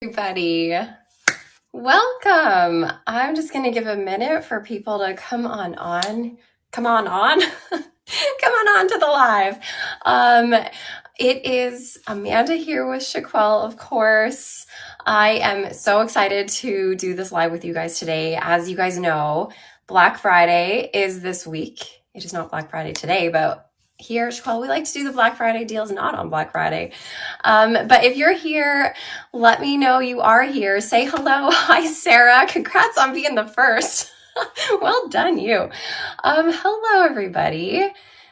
Everybody, welcome. I'm just going to give a minute for people to come on, come on to the live. It is Amanda here with Chiquel, of course. I am so excited to do this live with you guys today. As you guys know, Black Friday is this week. It is not Black Friday today, but here at Chiquel, we like to do the Black Friday deals not on Black Friday. But if you're here, let me know you are here. Say hello. Hi, Sarah. Congrats on being the first. Well done, you. Hello, everybody.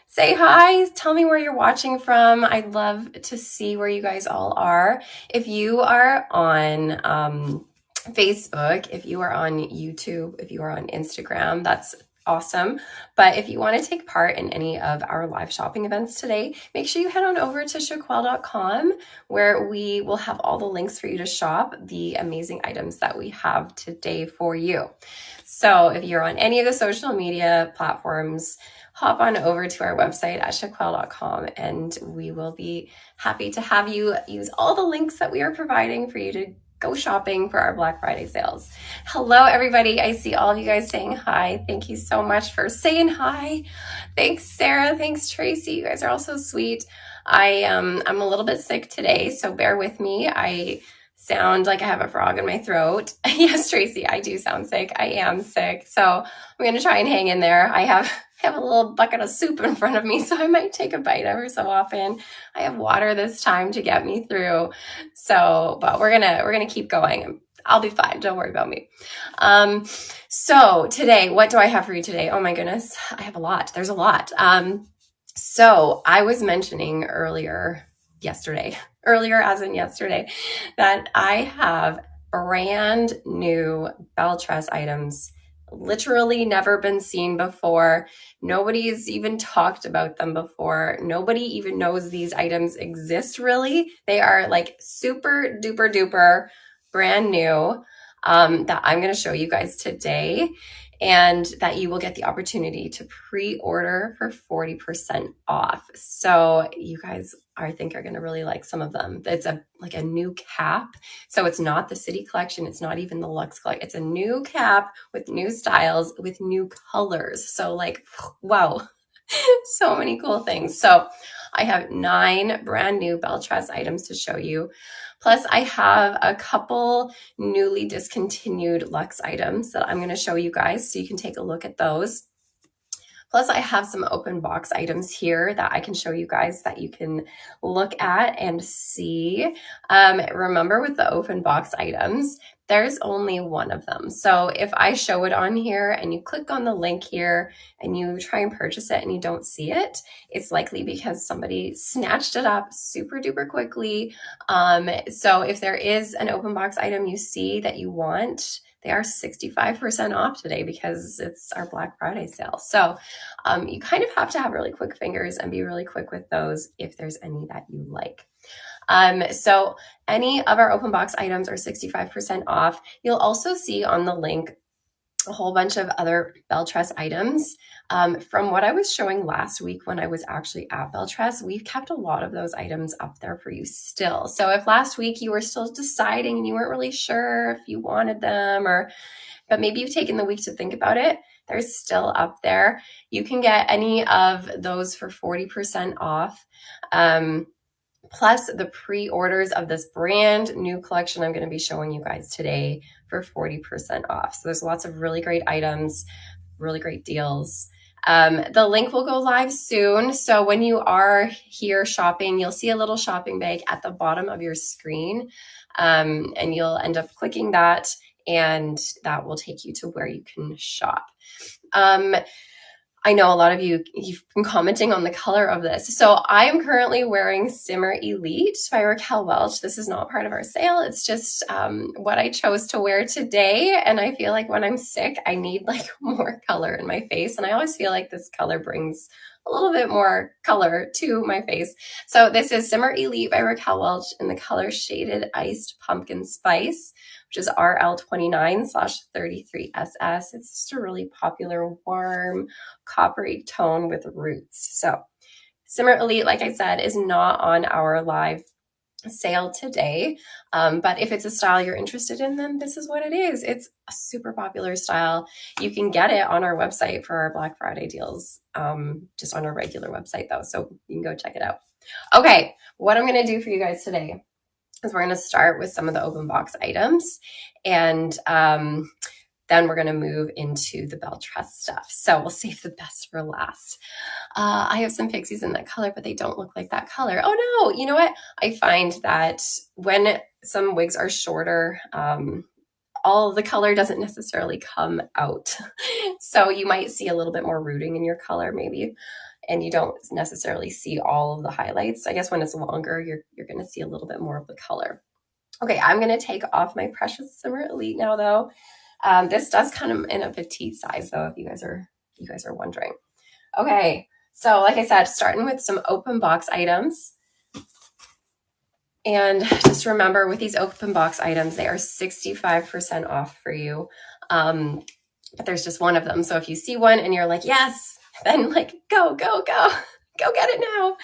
Say hi. Tell me where you're watching from. I'd love to see where you guys all are. If you are on Facebook, if you are on YouTube, if you are on Instagram, that's awesome. But if you want to take part in any of our live shopping events today, make sure you head on over to chiquel.com, where we will have all the links for you to shop the amazing items that we have today for you. So if you're on any of the social media platforms, hop on over to our website at chiquel.com, and we will be happy to have you use all the links that we are providing for you to go shopping for our Black Friday sales. Hello, everybody. I see all of you guys saying hi. Thank you so much for saying hi. Thanks, Sarah. Thanks, Tracy. You guys are all so sweet. I'm a little bit sick today, so bear with me. I sound like I have a frog in my throat. Yes, Tracy, I do sound sick. I am sick. So I'm going to try and hang in there. I have a little bucket of soup in front of me, so I might take a bite every so often. I have water this time to get me through. So, but we're gonna keep going. I'll be fine. Don't worry about me. So today, what do I have for you today? Oh my goodness, I have a lot. There's a lot. So I was mentioning earlier as in yesterday, that I have brand new Belle Tress items, literally never been seen before. Nobody's even talked about them before. Nobody even knows these items exist, really. They are like super duper duper brand new, that I'm going to show you guys today, and that you will get the opportunity to pre-order for 40% off. So you guys, I think, are going to really like some of them. It's like a new cap. So it's not the City collection. It's not even the Lux collection. It's a new cap with new styles, with new colors. So like, wow, so many cool things. So I have 9 brand new Belle Tress items to show you. Plus I have a couple newly discontinued Lux items that I'm going to show you guys, so you can take a look at those. Plus I have some open box items here that I can show you guys that you can look at and see. Remember, with the open box items, there's only one of them. So if I show it on here and you click on the link here and you try and purchase it and you don't see it, it's likely because somebody snatched it up super duper quickly. So if there is an open box item you see that you want, they are 65% off today because it's our Black Friday sale. So you kind of have to have really quick fingers and be really quick with those if there's any that you like. So any of our open box items are 65% off. You'll also see on the link a whole bunch of other Belle Tress items. From what I was showing last week when I was actually at Belle Tress, we've kept a lot of those items up there for you still. So if last week you were still deciding and you weren't really sure if you wanted them, but maybe you've taken the week to think about it, they're still up there. You can get any of those for 40% off. Plus the pre-orders of this brand new collection I'm going to be showing you guys today for 40% off. So there's lots of really great items, really great deals. The link will go live soon. So when you are here shopping, you'll see a little shopping bag at the bottom of your screen. And you'll end up clicking that, and that will take you to where you can shop. I know a lot of you've been commenting on the color of this. So I am currently wearing Simmer Elite by Raquel Welch. This is not part of our sale. It's just what I chose to wear today. And I feel like when I'm sick, I need like more color in my face. And I always feel like this color brings a little bit more color to my face. So this is Simmer Elite by Raquel Welch in the color Shaded Iced Pumpkin Spice, which is RL29/33SS. It's just a really popular, warm, coppery tone with roots. So Simmer Elite, like I said, is not on our live sale today. But if it's a style you're interested in, then this is what it is. It's a super popular style. You can get it on our website for our Black Friday deals, just on our regular website though. So you can go check it out. Okay, what I'm going to do for you guys today is we're going to start with some of the open box items, and then we're going to move into the Belle Tress stuff. So we'll save the best for last. I have some pixies in that color, but they don't look like that color. Oh no, you know what? I find that when some wigs are shorter, all of the color doesn't necessarily come out. So you might see a little bit more rooting in your color maybe, and you don't necessarily see all of the highlights. I guess when it's longer, you're going to see a little bit more of the color. Okay, I'm going to take off my Precious Simmer Elite now though. This does come in a petite size though, if you guys are wondering. Okay, so like I said, starting with some open box items. And just remember, with these open box items, they are 65% off for you. But there's just one of them. So if you see one and you're like, yes, then like, go get it now.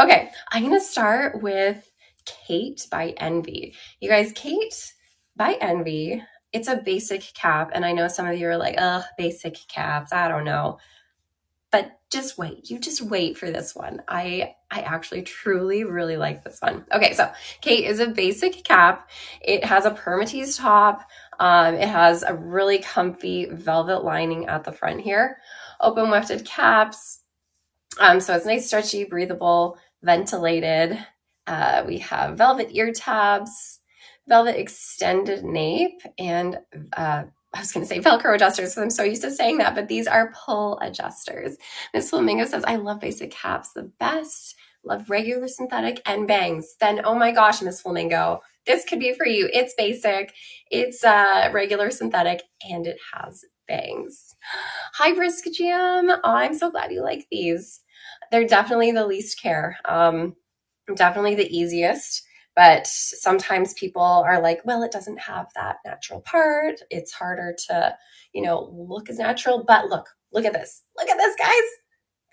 Okay, I'm going to start with Kate by Envy. You guys, Kate by Envy, it's a basic cap. And I know some of you are like, ugh, basic caps, I don't know. But just wait. You just wait for this one. I actually truly really like this one. Okay, so Kate is a basic cap. It has a permatease top. It has a really comfy velvet lining at the front here. Open wefted caps. So it's nice, stretchy, breathable, ventilated. We have velvet ear tabs, velvet extended nape, and I was going to say Velcro adjusters, because I'm so used to saying that, but these are pull adjusters. Miss Flamingo says, I love basic caps the best. Love regular synthetic and bangs. Then, oh my gosh, Miss Flamingo, this could be for you. It's basic, it's regular synthetic, and it has bangs. Hi, Brisk Jam. Oh, I'm so glad you like these. They're definitely the least care. Definitely the easiest. But sometimes people are like, well, it doesn't have that natural part. It's harder to, look as natural. But look at this. Look at this, guys.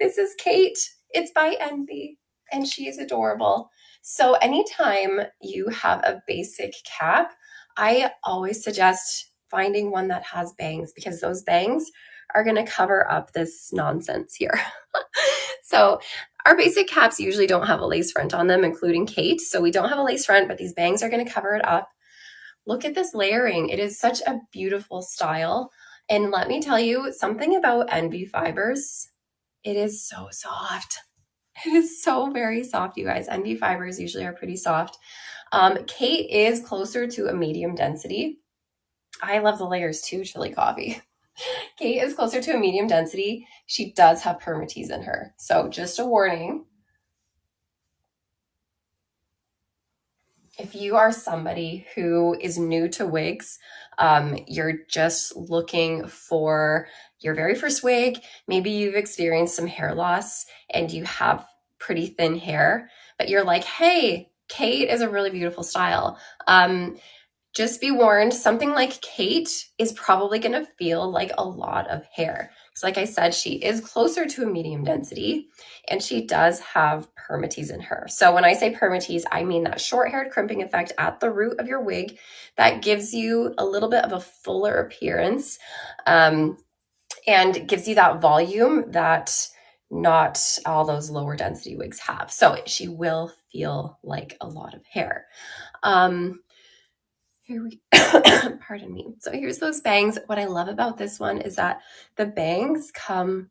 This is Kate. It's by Envy, and she is adorable. So anytime you have a basic cap, I always suggest finding one that has bangs, because those bangs are going to cover up this nonsense here. So our basic caps usually don't have a lace front on them, including Kate. So we don't have a lace front, but these bangs are going to cover it up. Look at this layering. It is such a beautiful style. And let me tell you something about Envy fibers. It is so soft. It is so very soft, you guys. Envy fibers usually are pretty soft. Kate is closer to a medium density. I love the layers too, Chili Coffee. Kate is closer to a medium density. She does have permatease in her. So just a warning. If you are somebody who is new to wigs, you're just looking for your very first wig, maybe you've experienced some hair loss and you have pretty thin hair, but you're like, hey, Kate is a really beautiful style. Just be warned, something like Kate is probably going to feel like a lot of hair. So like I said, she is closer to a medium density, and she does have permatease in her. So when I say permatease, I mean that short-haired crimping effect at the root of your wig that gives you a little bit of a fuller appearance, and gives you that volume that not all those lower density wigs have. So she will feel like a lot of hair. Pardon me. So here's those bangs. What I love about this one is that the bangs come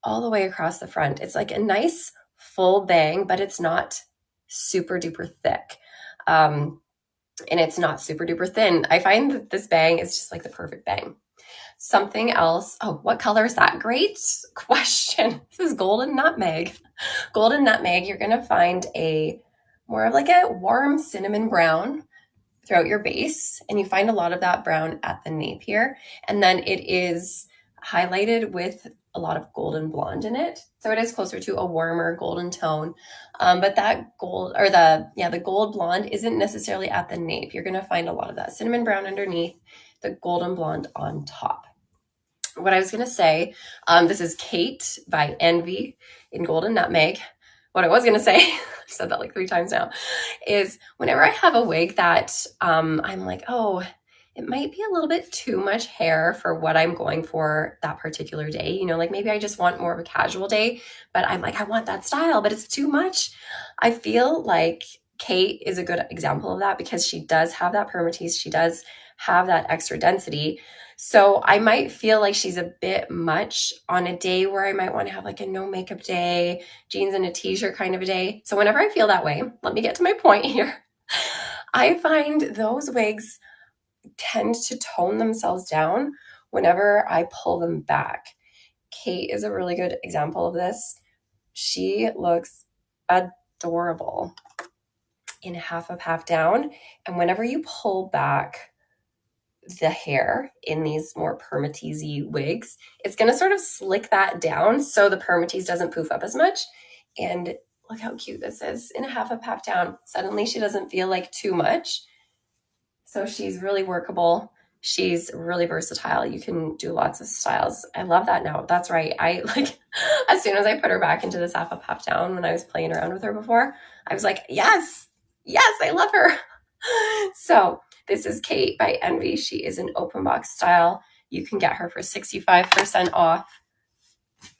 all the way across the front. It's like a nice full bang, but it's not super duper thick. And it's not super duper thin. I find that this bang is just like the perfect bang. Something else. Oh, what color is that? Great question. This is Golden Nutmeg. Golden Nutmeg, you're going to find a more of like a warm cinnamon brown throughout your base, and you find a lot of that brown at the nape here, and then it is highlighted with a lot of golden blonde in it, so it is closer to a warmer golden tone, but that gold, or the gold blonde isn't necessarily at the nape. You're going to find a lot of that cinnamon brown underneath, the golden blonde on top. What I was going to say, this is Kate by Envy in Golden Nutmeg. what I was going to say, I've said that like 3 times now, is whenever I have a wig that I'm like, oh, it might be a little bit too much hair for what I'm going for that particular day. You know, like maybe I just want more of a casual day, but I'm like, I want that style, but it's too much. I feel like Kate is a good example of that because she does have that permatease. She does have that extra density. So I might feel like she's a bit much on a day where I might want to have like a no makeup day, jeans and a t-shirt kind of a day. So whenever I feel that way, let me get to my point here. I find those wigs tend to tone themselves down whenever I pull them back. Kate is a really good example of this. She looks adorable in half up, half down. And whenever you pull back the hair in these more permatease wigs, it's going to sort of slick that down so the permatease doesn't poof up as much. And look how cute this is in a half up, half down. Suddenly she doesn't feel like too much. So she's really workable. She's really versatile. You can do lots of styles. I love that now. That's right. I like, as soon as I put her back into this half up, half down when I was playing around with her before, I was like, yes, I love her. So this is Kate by Envy. She is an open box style. You can get her for 65% off.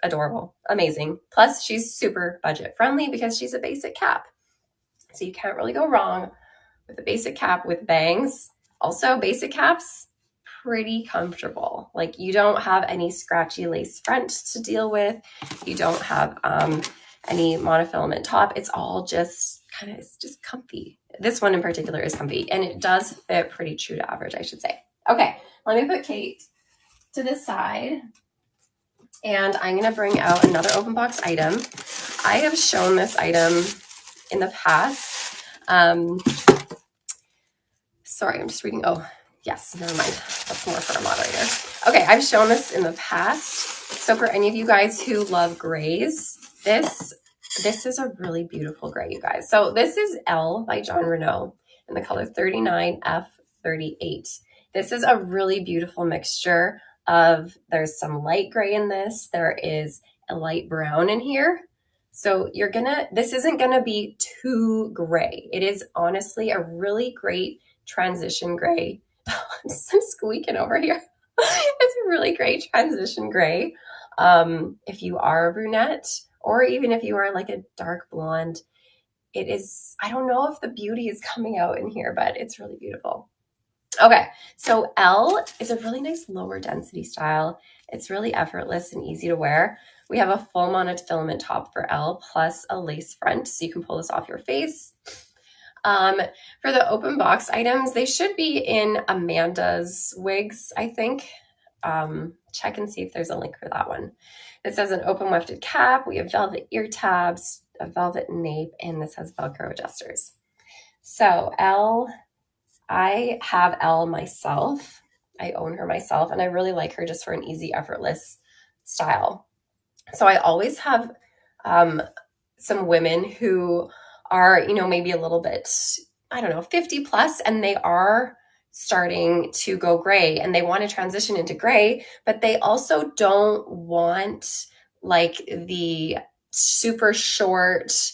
Adorable, amazing. Plus she's super budget friendly because she's a basic cap. So you can't really go wrong with a basic cap with bangs. Also, basic caps, pretty comfortable. Like you don't have any scratchy lace front to deal with. You don't have any monofilament top. It's all just kind of, it's just comfy. This one in particular is comfy and it does fit pretty true to average, I should say. Okay, let me put Kate to the side and I'm gonna bring out another open box item. I have shown this item in the past. Sorry, I'm just reading. Oh, yes, never mind. That's more for a moderator. Okay, I've shown this in the past. So for any of you guys who love grays, this is a really beautiful gray, you guys. So this is Elle by John Renau in the color 39F38. This is a really beautiful mixture of, there's some light gray in this. There is a light brown in here. So this isn't gonna be too gray. It is honestly a really great transition gray. I'm squeaking over here. It's a really great transition gray. If you are a brunette, or even if you are like a dark blonde, it is, I don't know if the beauty is coming out in here, but it's really beautiful. Okay, so Elle is a really nice lower density style. It's really effortless and easy to wear. We have a full monofilament top for Elle plus a lace front, so you can pull this off your face. For the open box items, they should be in Amanda's wigs, I think. Check and see if there's a link for that one. This has an open wefted cap. We have velvet ear tabs, a velvet nape, and this has Velcro adjusters. So Elle, I have Elle myself. I own her myself, and I really like her just for an easy, effortless style. So I always have some women who are, you know, maybe a little bit, I don't know, 50 plus, and they are starting to go gray and they want to transition into gray, but they also don't want like the super short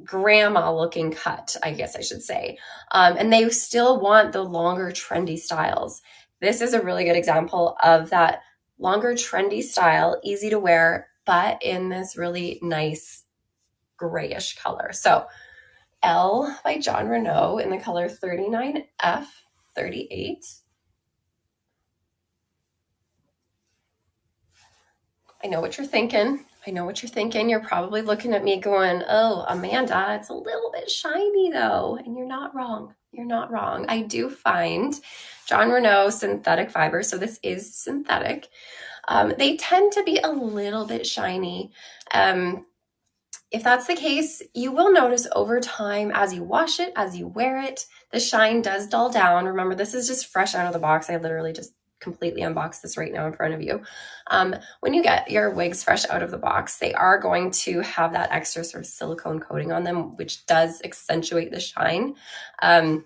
grandma looking cut, I guess I should say. And they still want the longer trendy styles. This is a really good example of that longer trendy style, easy to wear, but in this really nice grayish color. So Elle by John Renau in the color 39F38. I know what you're thinking. You're probably looking at me going, oh, Amanda, it's a little bit shiny though. And you're not wrong. I do find John Renau synthetic fiber. So this is synthetic. They tend to be a little bit shiny. If that's the case, you will notice over time as you wash it, as you wear it, the shine does dull down. Remember, this is just fresh out of the box. I literally just completely unboxed this right now in front of you. When you get your wigs fresh out of the box, they are going to have that extra sort of silicone coating on them, which does accentuate the shine. And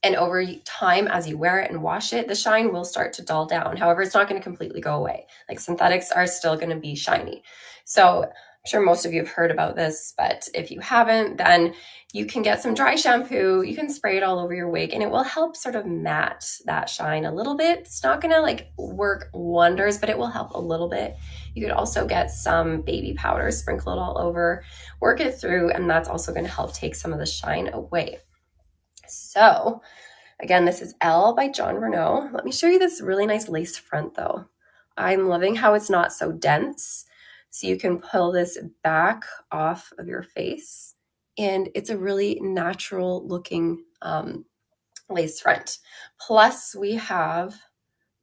over time, as you wear it and wash it, the shine will start to dull down. However, it's not going to completely go away. Like synthetics are still going to be shiny. So sure most of you have heard about this, but if you haven't, then you can get some dry shampoo, you can spray it all over your wig, and it will help sort of matte that shine a little bit. It's not gonna like work wonders, but it will help a little bit. You could also get some baby powder, sprinkle it all over, work it through, and that's also gonna help take some of the shine away. So again, this is Elle by John Renau. Let me show you this really nice lace front though. I'm loving how it's not so dense. So you can pull this back off of your face, and it's a really natural looking lace front. Plus we have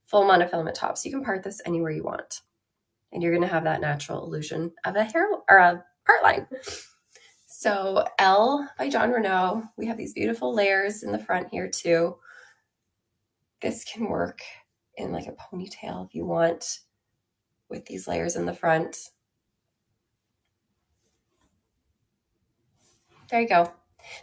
full monofilament top, so you can part this anywhere you want. And you're gonna have that natural illusion of a hair or a part line. So Elle by John Renau, we have these beautiful layers in the front here too. This can work in like a ponytail if you want, with these layers in the front. There you go.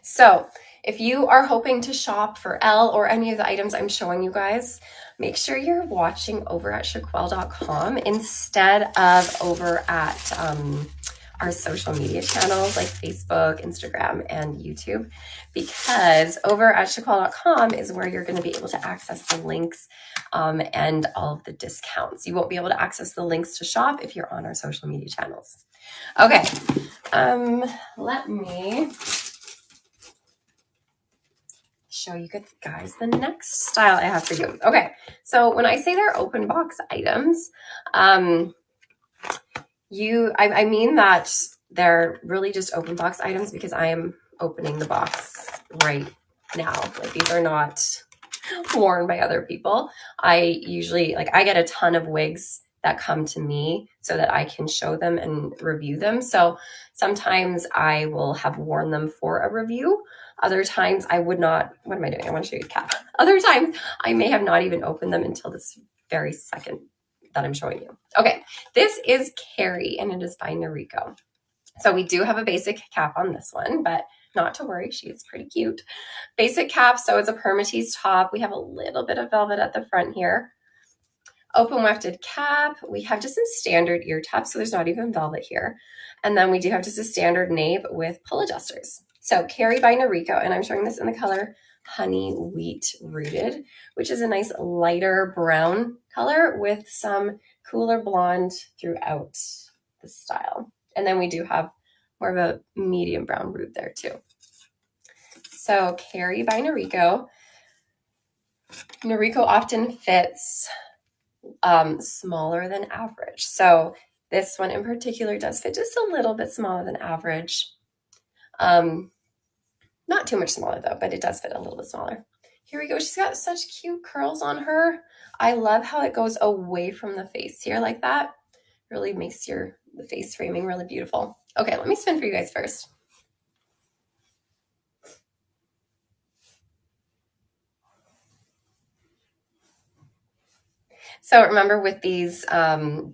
So if you are hoping to shop for Elle or any of the items I'm showing you guys, make sure you're watching over at chiquel.com instead of over at our social media channels like Facebook, Instagram, and YouTube, because over at chiquel.com is where you're going to be able to access the links and all of the discounts. You won't be able to access the links to shop if you're on our social media channels. Okay, let me show you guys the next style I have for you. Okay, so when I say they're open box items, I mean that they're really just open box items because I am opening the box right now. Like, these are not worn by other people. I usually, like, I get a ton of wigs that come to me so that I can show them and review them. So sometimes I will have worn them for a review. Other times I would not. What am I doing? I want to show you the cap. Other times I may have not even opened them until this very second that I'm showing you. Okay, this is Carrie and it is by Noriko. So we do have a basic cap on this one, but not to worry, she is pretty cute. Basic cap, so it's a permatease top. We have a little bit of velvet at the front here. Open wefted cap. We have just some standard ear tabs, so there's not even velvet here. And then we do have just a standard nape with pull adjusters. So Carrie by Noriko, and I'm showing this in the color Honey Wheat Rooted, which is a nice lighter brown color with some cooler blonde throughout the style. And then we do have more of a medium brown root there too. So Carrie by Noriko. Noriko often fits smaller than average. So this one in particular does fit just a little bit smaller than average. Not too much smaller though, but it does fit a little bit smaller. Here we go. She's got such cute curls on her. I love how it goes away from the face here like that. Really makes the face framing really beautiful. Okay, let me spin for you guys first. So remember, with these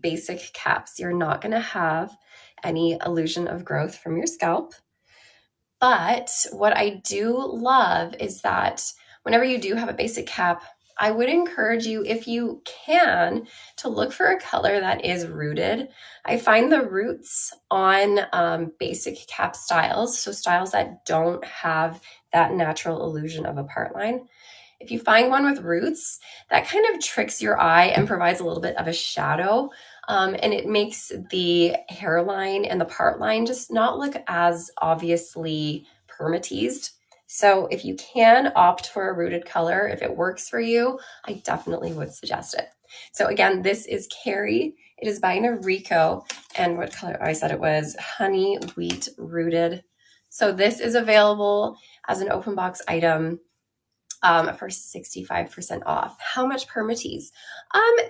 basic caps, you're not going to have any illusion of growth from your scalp. But what I do love is that whenever you do have a basic cap, I would encourage you, if you can, to look for a color that is rooted. I find the roots on basic cap styles, so styles that don't have that natural illusion of a part line, if you find one with roots, that kind of tricks your eye and provides a little bit of a shadow. And it makes the hairline and the part line just not look as obviously permateased. So if you can opt for a rooted color, if it works for you, I definitely would suggest it. So again, this is Carrie. It is by Noriko. And what color? I said it was Honey Wheat Rooted. So this is available as an open box item for 65% off. How much permatease?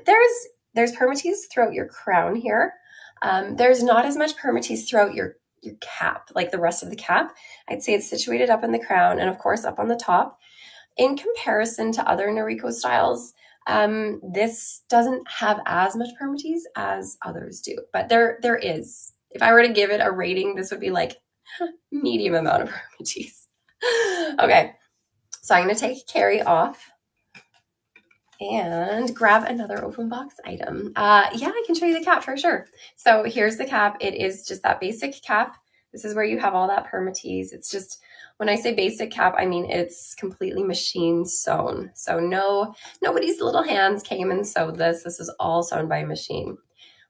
There's permatease throughout your crown here. There's not as much permatease throughout your cap, like the rest of the cap. I'd say it's situated up in the crown and of course up on the top. In comparison to other Noriko styles, this doesn't have as much permatease as others do, but there is. If I were to give it a rating, this would be like medium amount of permatease. Okay. So I'm going to take Carrie off. and grab another open box item. Yeah, I can show you the cap for sure. So here's the cap. It is just that basic cap. This is where you have all that permatease. It's just, when I say basic cap, I mean it's completely machine sewn. So nobody's little hands came and sewed this. This is all sewn by a machine.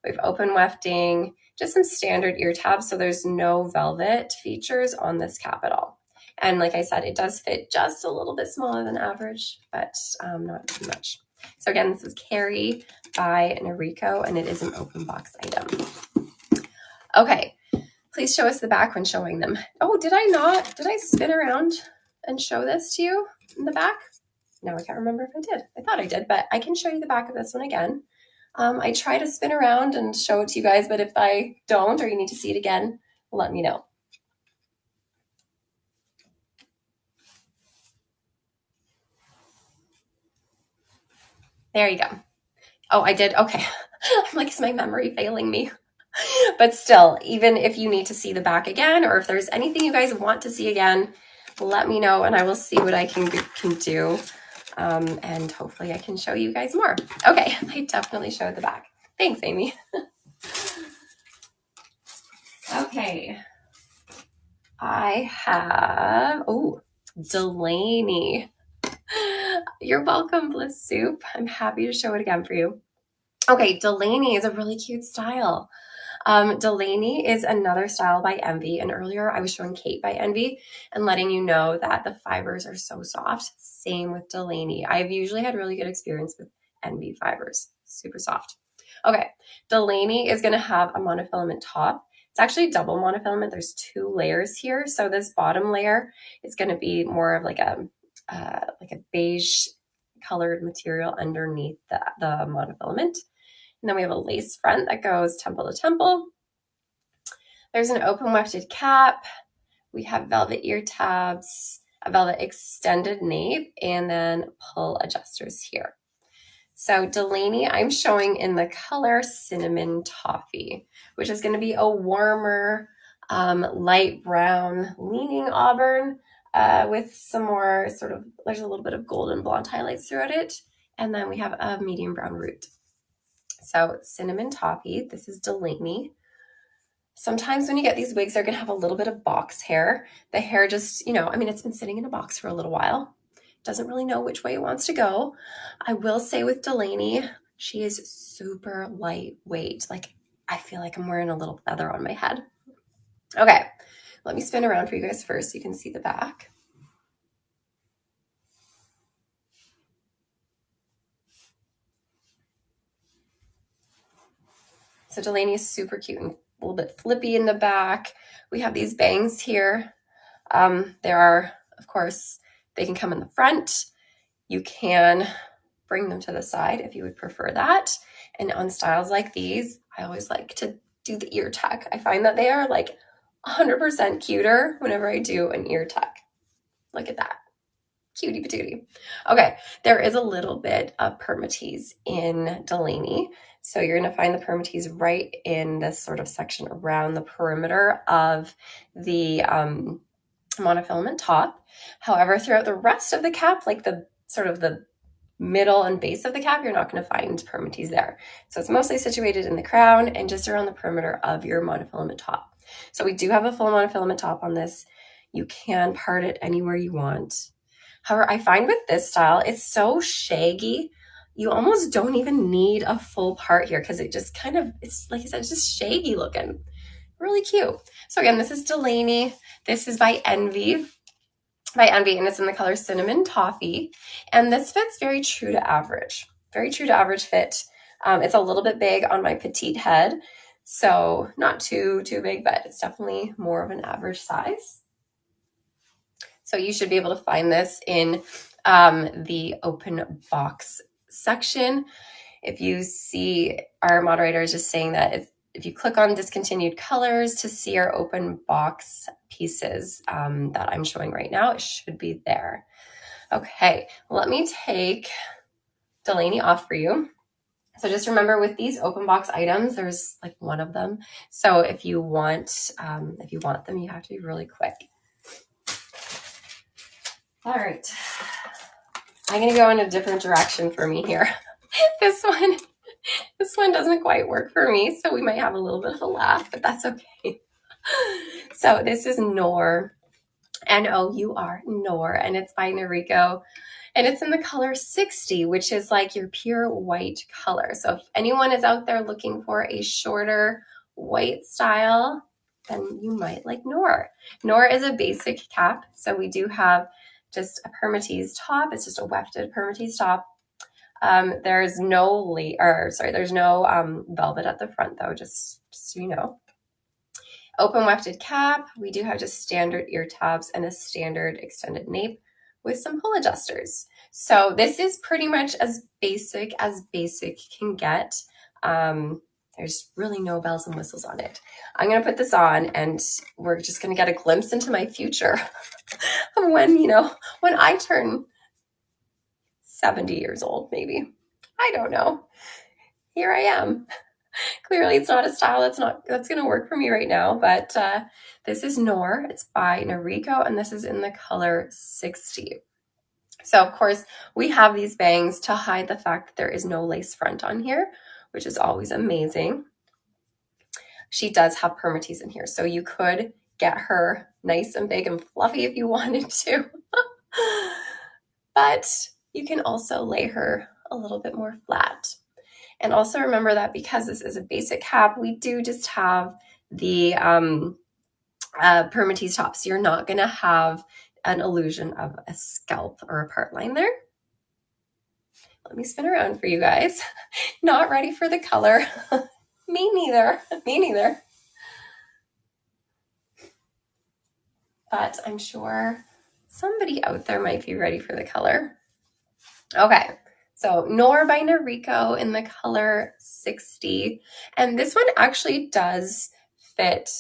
We have open wefting, just some standard ear tabs. So there's no velvet features on this cap at all. And like I said, it does fit just a little bit smaller than average, but not too much. So again, this is Carrie by Noriko, and it is an open box item. Okay, please show us the back when showing them. Oh, did I spin around and show this to you in the back? Now I can't remember if I did. I thought I did, but I can show you the back of this one again. I try to spin around and show it to you guys, but if I don't, or you need to see it again, let me know. There you go. Oh, I did. Okay. I'm like, is my memory failing me? But still, even if you need to see the back again, or if there's anything you guys want to see again, let me know and I will see what I can do. And hopefully I can show you guys more. Okay, I definitely showed the back. Thanks, Amy. Okay. I have, oh, Delaney. You're welcome, Bliss Soup. I'm happy to show it again for you. Okay, Delaney is a really cute style. Delaney is another style by Envy, and earlier I was showing Kate by Envy and letting you know that the fibers are so soft. Same with Delaney. I've usually had really good experience with Envy fibers, super soft. Okay, Delaney is going to have a monofilament top. It's actually double monofilament. There's 2 layers here. So this bottom layer is going to be more of like a beige colored material underneath the monofilament. And then we have a lace front that goes temple to temple. There's an open wefted cap. We have velvet ear tabs, a velvet extended nape, and then pull adjusters here. So Delaney, I'm showing in the color Cinnamon Toffee, which is going to be a warmer, light brown leaning auburn with some more sort of, there's a little bit of golden blonde highlights throughout it. And then we have a medium brown root. So Cinnamon Toffee, this is Delaney. Sometimes when you get these wigs, they're going to have a little bit of box hair. The hair just, I mean, it's been sitting in a box for a little while. Doesn't really know which way it wants to go. I will say with Delaney, she is super lightweight. Like, I feel like I'm wearing a little feather on my head. Okay, let me spin around for you guys first so you can see the back. So Delaney is super cute and a little bit flippy in the back. We have these bangs here. There are, of course, they can come in the front. You can bring them to the side if you would prefer that. And on styles like these, I always like to do the ear tuck. I find that they are like 100% cuter whenever I do an ear tuck. Look at that. Cutie patootie. Okay, there is a little bit of permatease in Delaney. So you're going to find the permatease right in this sort of section around the perimeter of the monofilament top. However, throughout the rest of the cap, like the sort of the middle and base of the cap, you're not going to find permatease there. So it's mostly situated in the crown and just around the perimeter of your monofilament top. So we do have a full monofilament top on this. You can part it anywhere you want. However, I find with this style, it's so shaggy. You almost don't even need a full part here because it just kind of, it's like I said, it's just shaggy looking. Really cute. So again, this is Delaney. This is by Envy. And it's in the color Cinnamon Toffee. And this fits very true to average. Very true to average fit. It's a little bit big on my petite head. So not too big, but it's definitely more of an average size. So you should be able to find this in the open box section. If you see, our moderator is just saying that if you click on discontinued colors to see our open box pieces that I'm showing right now, it should be there. Okay, let me take Delaney off for you. So just remember with these open box items, there's like one of them. So if you want them, you have to be really quick. All right. I'm going to go in a different direction for me here. This one doesn't quite work for me, so we might have a little bit of a laugh, but that's okay. So this is Nour, Nour, Nour, and it's by Noriko. And it's in the color 60, which is like your pure white color. So if anyone is out there looking for a shorter white style, then you might like Nour. Nour is a basic cap. So we do have just a permatease top. It's just a wefted permatease top. There's no there's no velvet at the front though, just so you know. Open wefted cap. We do have just standard ear tabs and a standard extended nape with some pull adjusters. So this is pretty much as basic can get. There's really no bells and whistles on it. I'm going to put this on and we're just going to get a glimpse into my future of when I turn 70 years old, maybe. I don't know. Here I am. Clearly it's not a style that's going to work for me right now, but this is Nour. It's by Noriko, and this is in the color 60. So of course we have these bangs to hide the fact that there is no lace front on here, which is always amazing. She does have permatease in here, so you could get her nice and big and fluffy if you wanted to. But you can also lay her a little bit more flat. And also remember that because this is a basic cap, we do just have the permatease top. So you're not going to have an illusion of a scalp or a part line there. Let me spin around for you guys. Not ready for the color. Me neither. Me neither. But I'm sure somebody out there might be ready for the color. Okay. So Nour by Noriko in the color 60. And this one actually does fit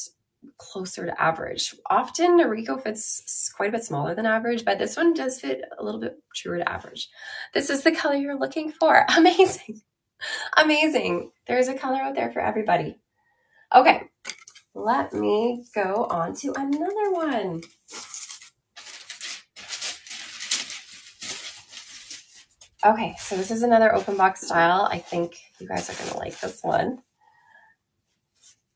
closer to average. Often Noriko fits quite a bit smaller than average, but this one does fit a little bit truer to average. This is the color you're looking for. Amazing. Amazing. There's a color out there for everybody. Okay. Let me go on to another one. Okay, so this is another open box style. I think you guys are going to like this one.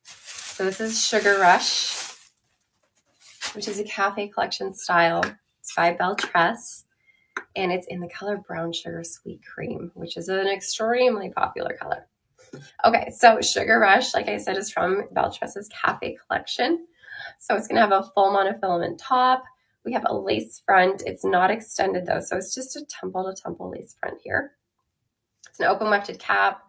So this is Sugar Rush, which is a cafe collection style. It's by Belle Tress, and it's in the color Brown Sugar Sweet Cream, which is an extremely popular color. Okay, so Sugar Rush, like I said, is from Belle Tress's cafe collection. So it's going to have a full monofilament top. We have a lace front. It's not extended though, so it's just a temple to temple lace front here. It's an open wefted cap,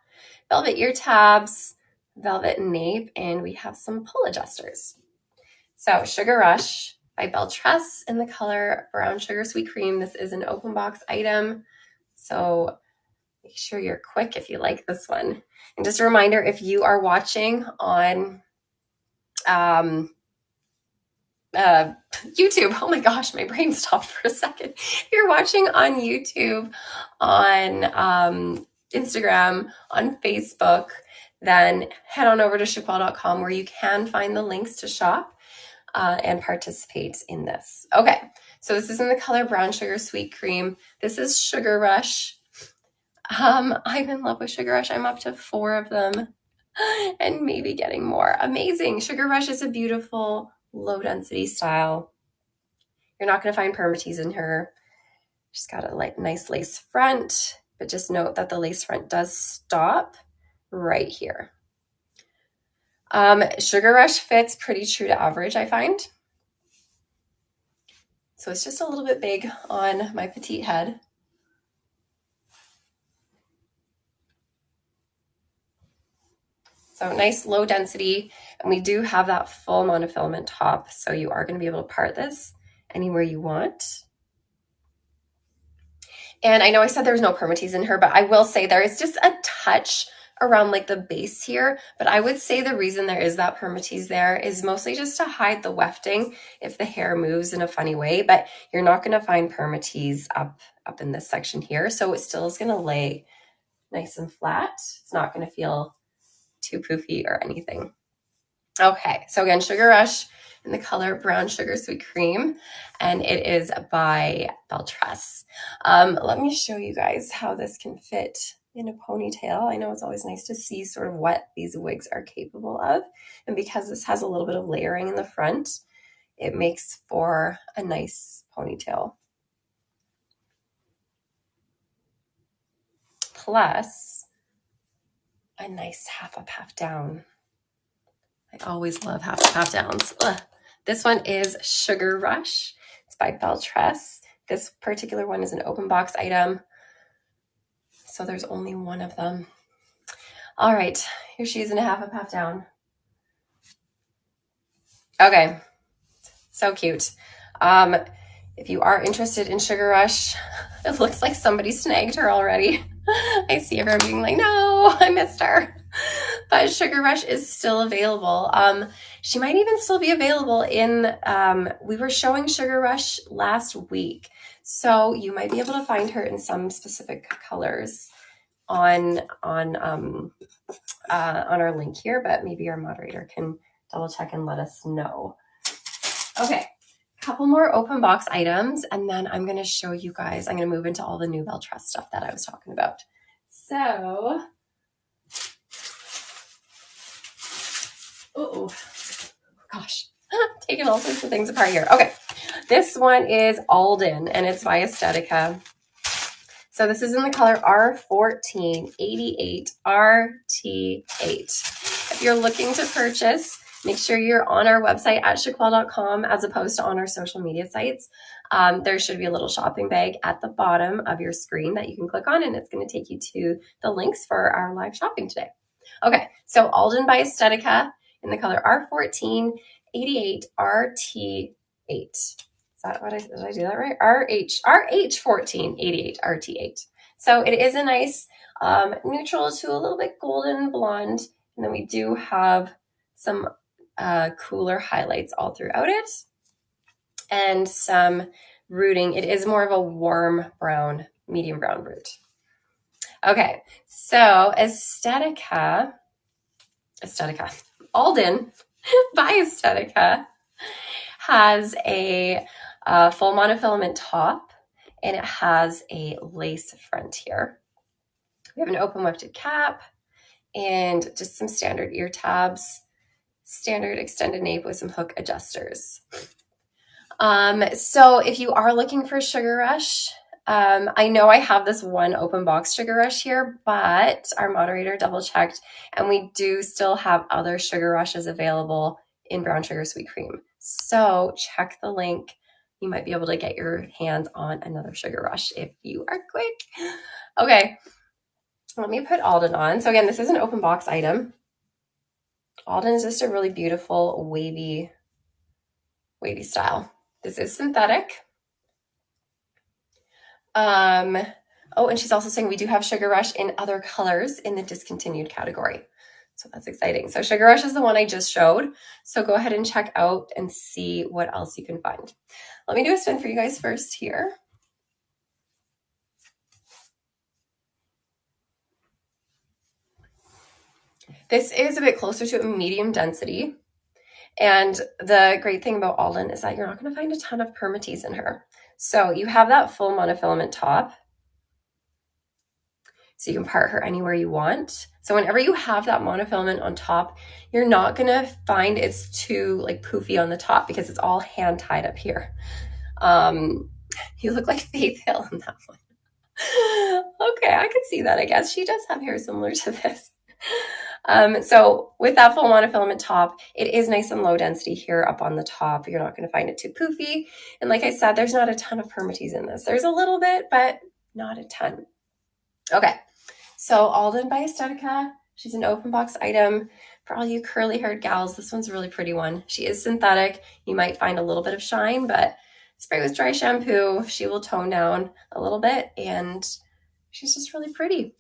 velvet ear tabs, velvet nape, and we have some pull adjusters. So Sugar Rush by Belle Tress in the color Brown Sugar Sweet Cream. This is an open box item, so make sure you're quick if you like this one. And just a reminder, if you are watching on YouTube, oh my gosh, my brain stopped for a second. If you're watching on YouTube, on Instagram, on Facebook, then head on over to chiquel.com where you can find the links to shop and participate in this. Okay, so this is in the color Brown Sugar Sweet Cream. This is Sugar Rush. I'm in love with Sugar Rush. I'm up to 4 of them and maybe getting more. Amazing. Sugar Rush is a beautiful low density style. You're not going to find permatease in her. She's got a nice lace front, but just note that the lace front does stop right here. Sugar Rush fits pretty true to average, I find. So it's just a little bit big on my petite head. So nice low density, and we do have that full monofilament top, so you are going to be able to part this anywhere you want. And I know I said there's no permatease in her, but I will say there is just a touch around like the base here, but I would say the reason there is that permatease there is mostly just to hide the wefting if the hair moves in a funny way, but you're not going to find permatease up in this section here, so it still is going to lay nice and flat. It's not going to feel too poofy or anything. Okay, so again, Sugar Rush in the color Brown Sugar Sweet Cream, and it is by Belle Tress. Let me show you guys how this can fit in a ponytail. I know it's always nice to see sort of what these wigs are capable of, and because this has a little bit of layering in the front, it makes for a nice ponytail. Plus a nice half up, half down. I always love half up, half downs. Ugh. This one is Sugar Rush. It's by Belle Tress. This particular one is an open box item, so there's only one of them. All right, here she is in a half up, half down. Okay, so cute. If you are interested in Sugar Rush, it looks like somebody snagged her already. I see everyone being like, no, I missed her. But Sugar Rush is still available. She might even still be available in, we were showing Sugar Rush last week. So you might be able to find her in some specific colors on our link here, but maybe our moderator can double check and let us know. Okay. Couple more open box items, and then I'm going to show you guys, I'm going to move into all the new Belle Tress stuff that I was talking about. So, oh gosh, taking all sorts of things apart here. Okay, this one is Alden, and it's by Aesthetica. So this is in the color R1488 RT8. If you're looking to purchase, make sure you're on our website at chiquel.com as opposed to on our social media sites. There should be a little shopping bag at the bottom of your screen that you can click on, and it's going to take you to the links for our live shopping today. Okay, so Alden by Aesthetica in the color R1488 RT8. Is that what did I do that right? RH1488 RT8. So it is a nice neutral to a little bit golden blonde. And then we do have some cooler highlights all throughout it. And some rooting. It is more of a warm brown, medium brown root. Okay, so Aesthetica, Alden by Aesthetica has a full monofilament top, and it has a lace front here. We have an open wefted cap and just some standard ear tabs, standard extended nape with some hook adjusters. So if you are looking for Sugar Rush, I know I have this one open box Sugar Rush here, but our moderator double checked, and we do still have other Sugar Rushes available in Brown Sugar Sweet Cream. So check the link. You might be able to get your hands on another Sugar Rush if you are quick. Okay, let me put Alden on. So again, this is an open box item. Alden is just a really beautiful wavy style. This is synthetic. Oh, and she's also saying we do have Sugar Rush in other colors in the discontinued category. So that's exciting. So Sugar Rush is the one I just showed. So go ahead and check out and see what else you can find. Let me do a spin for you guys first here. This is a bit closer to a medium density. And the great thing about Alden is that you're not going to find a ton of permatease in her. So you have that full monofilament top. So you can part her anywhere you want. So whenever you have that monofilament on top, you're not going to find it's too like poofy on the top because it's all hand tied up here. You look like Faith Hill in that one. Okay, I could see that, I guess. She does have hair similar to this. So with that full monofilament top, it is nice and low density here up on the top. You're not going to find it too poofy. And like I said, there's not a ton of permatease in this. There's a little bit, but not a ton. Okay, so Alden by Aesthetica. She's an open box item for all you curly haired gals. This one's a really pretty one. She is synthetic. You might find a little bit of shine, but spray with dry shampoo, she will tone down a little bit, and she's just really pretty.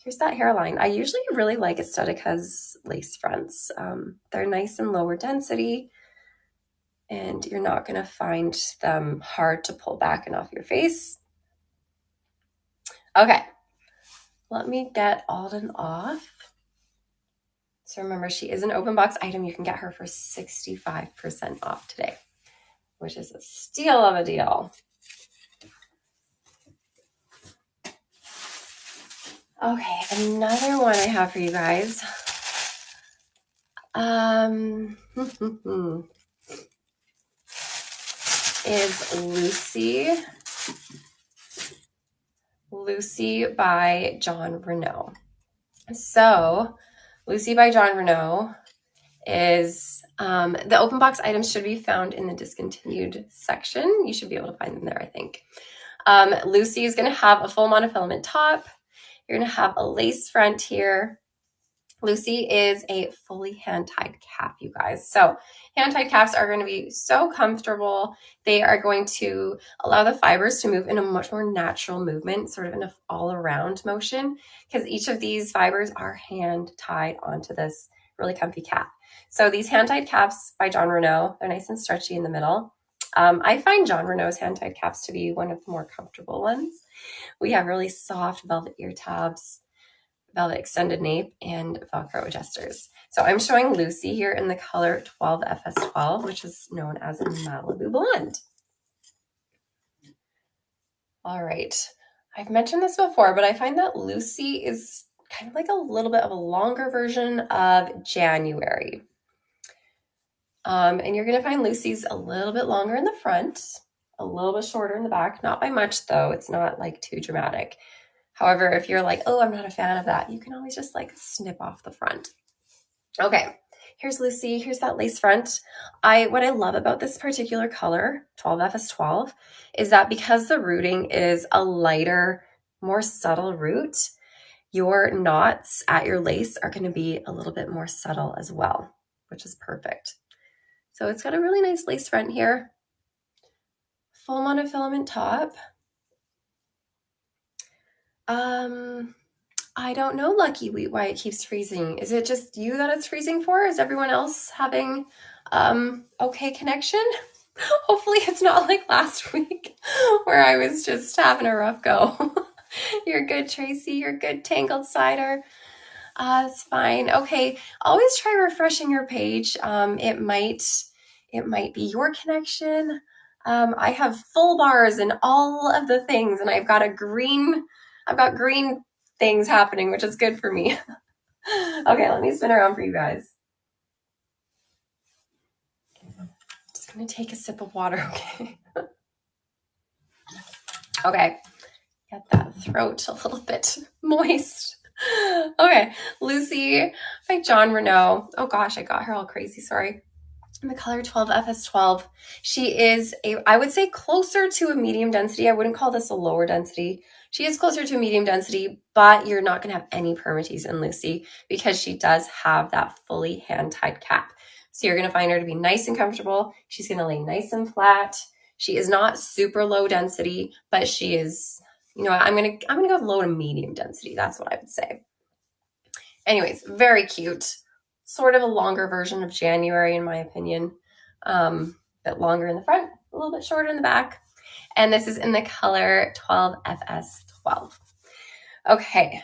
Here's that hairline. I usually really like Aesthetica's lace fronts. They're nice and lower density, and you're not going to find them hard to pull back and off your face. Okay, let me get Alden off So remember, she is an open box item. You can get her for 65% off today, which is a steal of a deal. Okay, another one I have for you guys. Is Lucy by John Renau. So Lucy by John Renau is the open box items should be found in the discontinued section. You should be able to find them there, I think. Lucy is going to have a full monofilament top. You're going to have a lace front here. Lucy is a fully hand-tied cap, you guys. So hand-tied caps are going to be so comfortable. They are going to allow the fibers to move in a much more natural movement, sort of in an all-around motion, because each of these fibers are hand-tied onto this really comfy cap. So these hand-tied caps by John Renau, they're nice and stretchy in the middle. I find John Renau's hand-tied caps to be one of the more comfortable ones. We have really soft velvet ear tabs, velvet extended nape, and Velcro adjusters. So I'm showing Lucy here in the color 12FS12, which is known as Malibu Blonde. All right. I've mentioned this before, but I find that Lucy is kind of like a little bit of a longer version of January. And you're going to find Lucy's a little bit longer in the front, a little bit shorter in the back. Not by much, though. It's not like too dramatic. However, if you're like, oh, I'm not a fan of that, you can always just like snip off the front. Okay, here's Lucy. Here's that lace front. What I love about this particular color, 12FS12, is that because the rooting is a lighter, more subtle root, your knots at your lace are going to be a little bit more subtle as well, which is perfect. So it's got a really nice lace front here. Full monofilament top. I don't know, Lucky Wheat, why it keeps freezing. Is it just you that it's freezing for? Is everyone else having okay connection? Hopefully it's not like last week where I was just having a rough go. You're good, Tracy. You're good, Tangled Cider. It's fine. Okay, always try refreshing your page. It might be your connection. I have full bars and all of the things, and I've got green things happening, which is good for me. Okay, let me spin around for you guys. Just gonna take a sip of water, okay? Okay, get that throat a little bit moist. Okay, Lucy by John Renau. Oh gosh, I got her all crazy, sorry. In the color 12FS12. She is I would say closer to a medium density. I wouldn't call this a lower density. She is closer to a medium density, but you're not going to have any permatease in Lucy because she does have that fully hand-tied cap. So you're going to find her to be nice and comfortable. She's going to lay nice and flat. She is not super low density, but she is, you know, I'm going to go low to medium density. That's what I would say. Anyways, very cute. Sort of a longer version of January, in my opinion. A bit longer in the front, a little bit shorter in the back. And this is in the color 12FS12. Okay.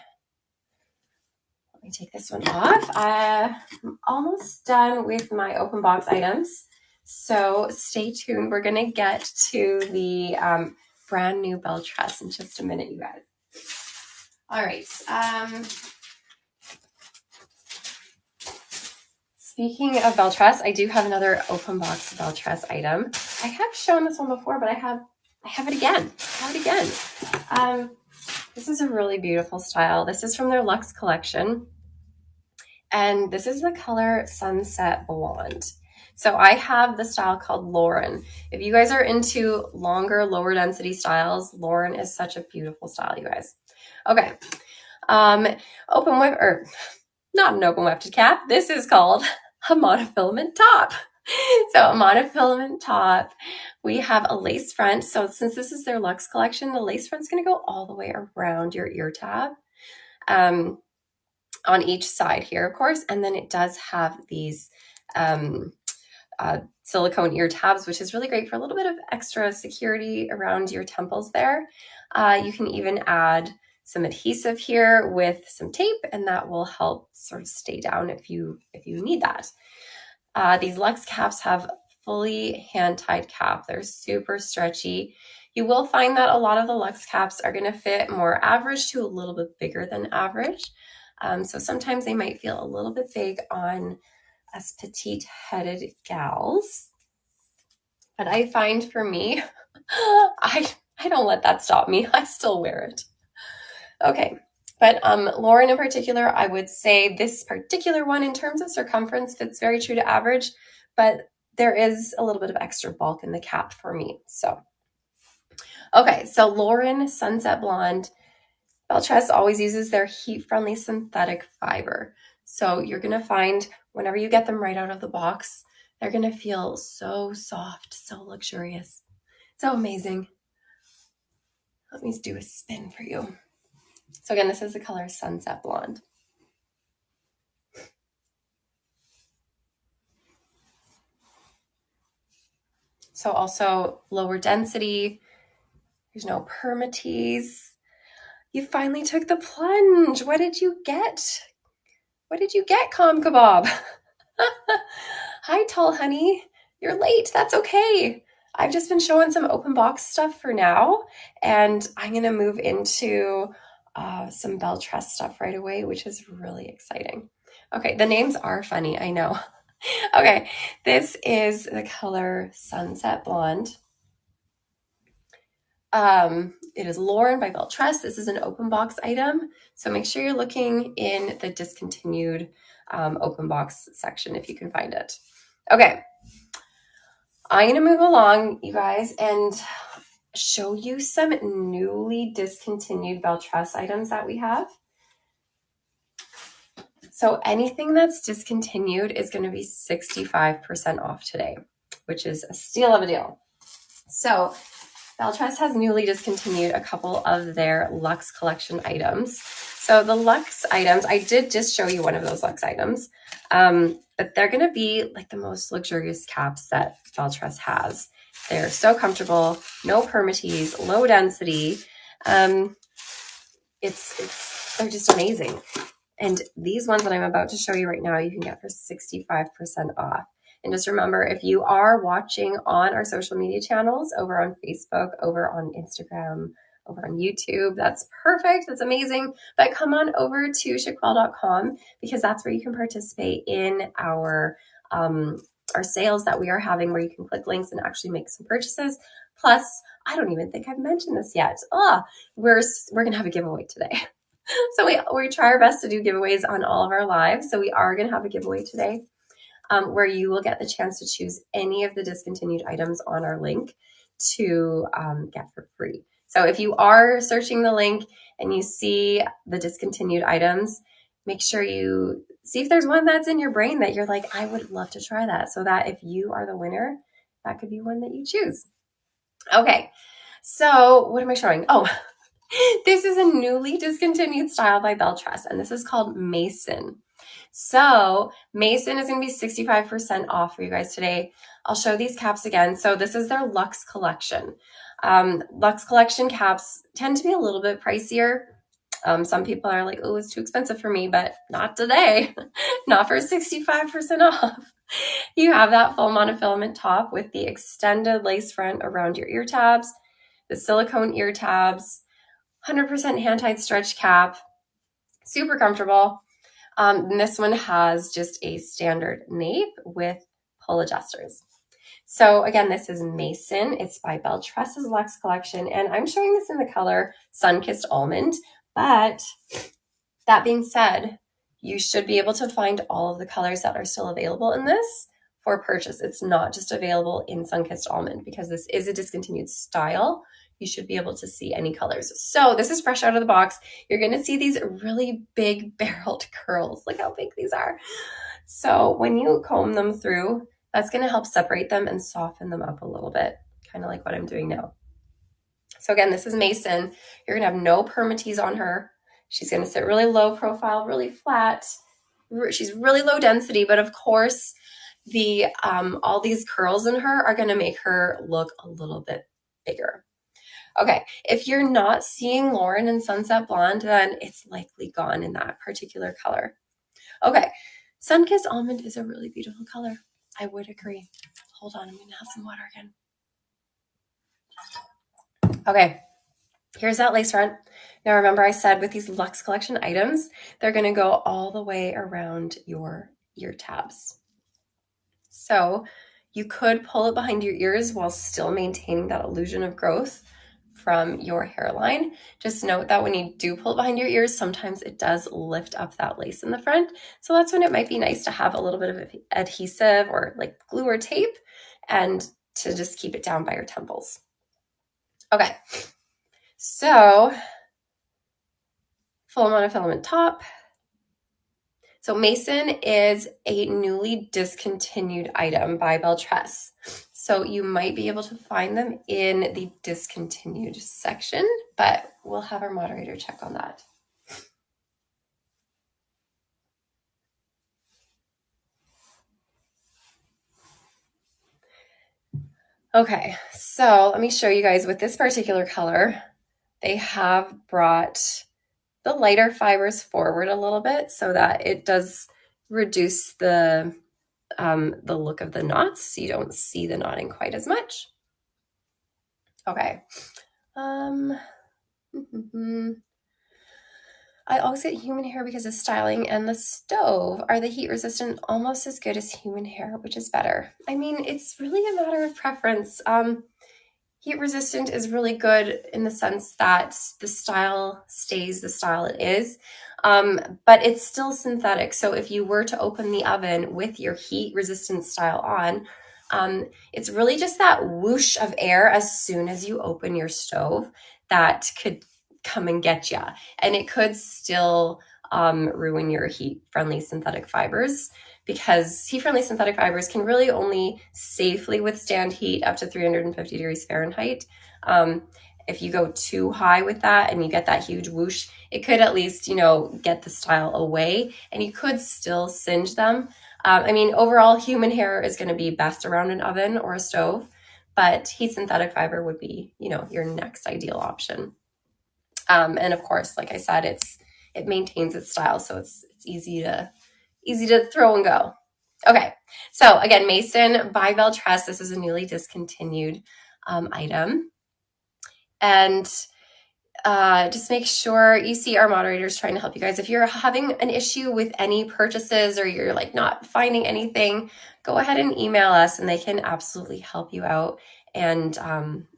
Let me take this one off. I'm almost done with my open box items. So stay tuned. We're going to get to the brand new Belle Tress in just a minute, you guys. All right. Speaking of Belle Tress, I do have another open box Belle Tress item. I have shown this one before, but I have it again. This is a really beautiful style. This is from their Lux collection. And this is the color Sunset Blonde. So I have the style called Lauren. If you guys are into longer, lower density styles, Lauren is such a beautiful style, you guys. Okay. Open whip, or not an open wefted cap. This is called a monofilament top. So a monofilament top, we have a lace front. So since this is their Lux collection, the lace front's going to go all the way around your ear tab on each side here, of course. And then it does have these silicone ear tabs, which is really great for a little bit of extra security around your temples there. You can even add some adhesive here with some tape, and that will help sort of stay down if you need that. These Lux caps have fully hand-tied cap. They're super stretchy. You will find that a lot of the Lux caps are going to fit more average to a little bit bigger than average. So sometimes they might feel a little bit big on us petite-headed gals. But I find for me, I don't let that stop me. I still wear it. Okay. But Lauren in particular, I would say this particular one in terms of circumference fits very true to average, but there is a little bit of extra bulk in the cap for me. So, okay, so Lauren Sunset Blonde. Belle Tress always uses their heat-friendly synthetic fiber. So you're going to find whenever you get them right out of the box, they're going to feel so soft, so luxurious, so amazing. Let me do a spin for you. So again, this is the color Sunset Blonde. So also lower density. There's no permatease. You finally took the plunge. What did you get? What did you get, Com Kebab? Hi, tall honey. You're late. That's okay. I've just been showing some open box stuff for now, and I'm going to move into some Belle Tress stuff right away, which is really exciting. Okay, the names are funny, I know. Okay, this is the color Sunset Blonde. It is Lauren by Belle Tress. This is an open box item, so make sure you're looking in the discontinued open box section if you can find it. Okay, I'm going to move along, you guys, and show you some newly discontinued Belle Tress items that we have. So anything that's discontinued is going to be 65% off today, which is a steal of a deal. So Belle Tress has newly discontinued a couple of their Lux collection items. So the Lux items, I did just show you one of those Lux items, but they're going to be like the most luxurious caps that Belle Tress has. They're so comfortable, no permatease, low density. They're just amazing. And these ones that I'm about to show you right now, you can get for 65% off. And just remember, if you are watching on our social media channels, over on Facebook, over on Instagram, over on YouTube, that's perfect. That's amazing. But come on over to Chiquel.com because that's where you can participate in our sales that we are having, where you can click links and actually make some purchases. Plus, I don't even think I've mentioned this yet. We're going to have a giveaway today. So we try our best to do giveaways on all of our lives. So we are going to have a giveaway today where you will get the chance to choose any of the discontinued items on our link to get for free. So if you are searching the link and you see the discontinued items, make sure you see if there's one that's in your brain that you're like, I would love to try that, so that if you are the winner, that could be one that you choose. Okay, so what am I showing? Oh, this is a newly discontinued style by Belle Tress, and this is called Mason. So Mason is going to be 65% off for you guys today. I'll show these caps again. So this is their Lux collection. Lux collection caps tend to be a little bit pricier. Some people are like, oh, it's too expensive for me, but not today. Not for 65% off. You have that full monofilament top with the extended lace front around your ear tabs, the silicone ear tabs, 100% hand-tied stretch cap, super comfortable. And this one has just a standard nape with pull adjusters. So again, this is Mason. It's by Belle Tress's Lux collection, and I'm showing this in the color Sun-Kissed Almond. But that being said, you should be able to find all of the colors that are still available in this for purchase. It's not just available in Sun-Kissed Almond because this is a discontinued style. You should be able to see any colors. So this is fresh out of the box. You're going to see these really big barreled curls. Look how big these are. So when you comb them through, that's going to help separate them and soften them up a little bit, kind of like what I'm doing now. So again, this is Mason. You're going to have no permatease on her. She's going to sit really low profile, really flat. She's really low density, but of course, all these curls in her are going to make her look a little bit bigger. Okay, if you're not seeing Lauren in Sunset Blonde, then it's likely gone in that particular color. Okay, Sunkissed Almond is a really beautiful color. I would agree. Hold on, I'm gonna have some water again. Okay, here's that lace front. Now remember I said with these Lux collection items, they're gonna go all the way around your ear tabs. So you could pull it behind your ears while still maintaining that illusion of growth from your hairline. Just note that when you do pull it behind your ears, sometimes it does lift up that lace in the front. So that's when it might be nice to have a little bit of adhesive or like glue or tape and to just keep it down by your temples. Okay, so full monofilament top. So Mason is a newly discontinued item by Belle Tress. So you might be able to find them in the discontinued section, but we'll have our moderator check on that. Okay, so let me show you guys with this particular color. They have brought the lighter fibers forward a little bit so that it does reduce the look of the knots, so you don't see the knotting quite as much. Okay. I always get human hair because of styling and the stove. Are the heat resistant almost as good as human hair, which is better? I mean, it's really a matter of preference. Heat resistant is really good in the sense that the style stays the style it is, but it's still synthetic. So if you were to open the oven with your heat resistant style on, it's really just that whoosh of air as soon as you open your stove that could come and get you. And it could still ruin your heat-friendly synthetic fibers, because heat-friendly synthetic fibers can really only safely withstand heat up to 350 degrees Fahrenheit. If you go too high with that and you get that huge whoosh, it could at least, get the style away, and you could still singe them. I mean, overall, human hair is going to be best around an oven or a stove, but heat synthetic fiber would be, your next ideal option. And of course, like I said, it maintains its style, so it's easy to throw and go. Okay, so again, Mason by Belle Tress. This is a newly discontinued item, and just make sure you see our moderators trying to help you guys. If you're having an issue with any purchases or you're like not finding anything, go ahead and email us, and they can absolutely help you out and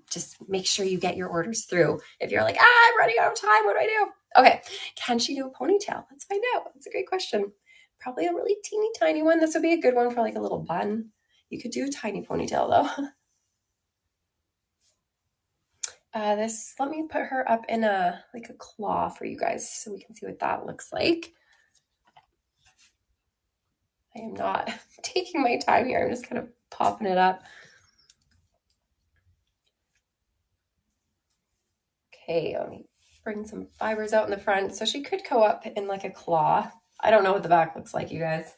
just make sure you get your orders through. If you're like, I'm running out of time, what do I do? Okay, can she do a ponytail? Let's find out. That's a great question. Probably a really teeny tiny one. This would be a good one for like a little bun. You could do a tiny ponytail though. Let me put her up in a claw for you guys so we can see what that looks like. I am not taking my time here. I'm just kind of popping it up. Okay, let me bring some fibers out in the front. So she could go up in like a claw. I don't know what the back looks like, you guys.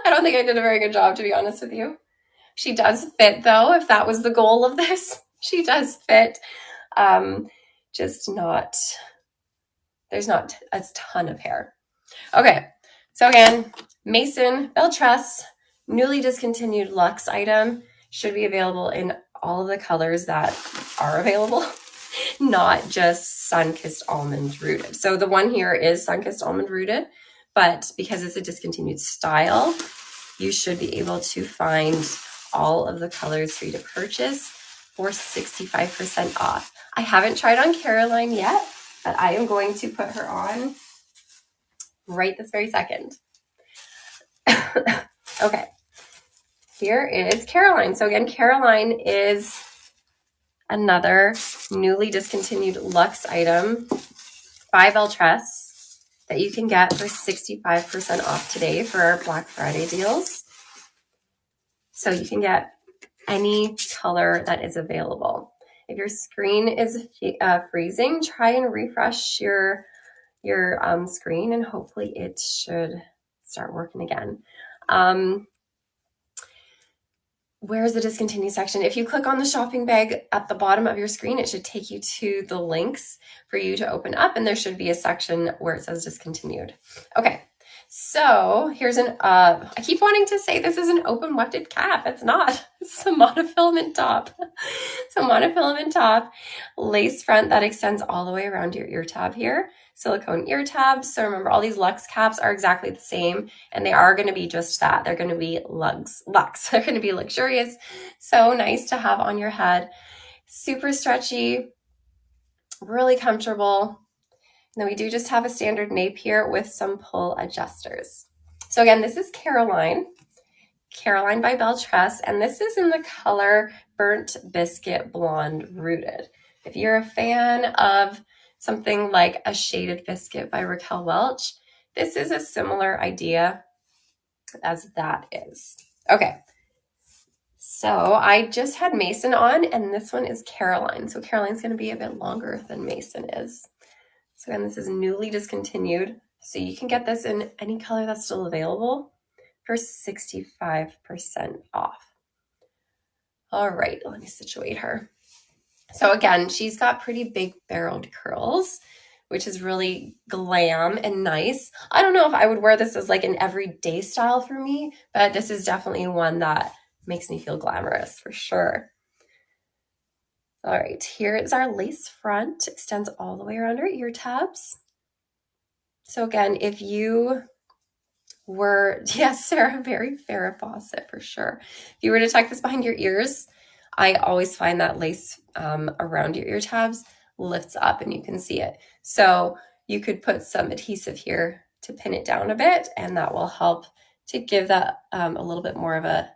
I don't think I did a very good job, to be honest with you. She does fit though, if that was the goal of this. She does fit. Just not, there's not a ton of hair. Okay, so again, Mason, Belle Tress, newly discontinued Lux item, should be available in all of the colors that are available, not just Sun-Kissed Almond Rooted. So the one here is Sun-Kissed Almond Rooted, but because it's a discontinued style, you should be able to find all of the colors for you to purchase for 65% off. I haven't tried on Caroline yet, but I am going to put her on right this very second. Okay, here is Caroline. So again, Caroline is another newly discontinued Lux item by Belle Tress that you can get for 65% off today for our Black Friday deals. So you can get any color that is available. If your screen is freezing, try and refresh your screen, and hopefully it should start working again. where's the discontinued section? If you click on the shopping bag at the bottom of your screen, it should take you to the links for you to open up, and there should be a section where it says discontinued. Okay, so here's I keep wanting to say this is an open wefted cap. It's not. It's a monofilament top. It's a monofilament top, lace front that extends all the way around your ear tab here. Silicone ear tabs. So remember, all these Lux caps are exactly the same, and they are going to be just that. They're going to be Lux. They're going to be luxurious. So nice to have on your head. Super stretchy, really comfortable. And then we do just have a standard nape here with some pull adjusters. So again, this is Caroline by Belle Tress, and this is in the color Burnt Biscuit Blonde Rooted. If you're a fan of something like a Shaded Biscuit by Raquel Welch, this is a similar idea as that is. Okay, so I just had Mason on, and this one is Caroline. So Caroline's going to be a bit longer than Mason is. So again, this is newly discontinued. So you can get this in any color that's still available for 65% off. All right, let me situate her. So again, she's got pretty big barreled curls, which is really glam and nice. I don't know if I would wear this as like an everyday style for me, but this is definitely one that makes me feel glamorous for sure. All right, here is our lace front. Extends all the way around our ear tabs. So again, if you were, yes, Sarah, very Farrah Fawcett for sure. If you were to tuck this behind your ears, I always find that lace around your ear tabs lifts up and you can see it. So you could put some adhesive here to pin it down a bit, and that will help to give that a little bit more of a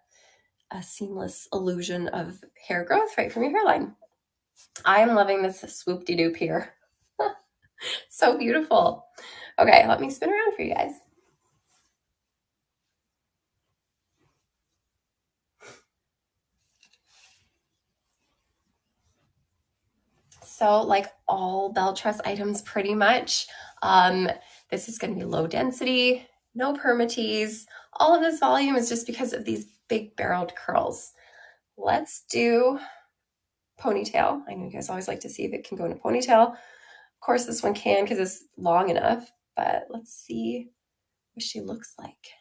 seamless illusion of hair growth right from your hairline. I am loving this swoop-de-doop here. So beautiful. Okay, let me spin around for you guys. So like all Belle Tress items pretty much, this is going to be low density, no permatease. All of this volume is just because of these big barreled curls. Let's do ponytail. I know you guys always like to see if it can go in a ponytail. Of course, this one can because it's long enough, but let's see what she looks like.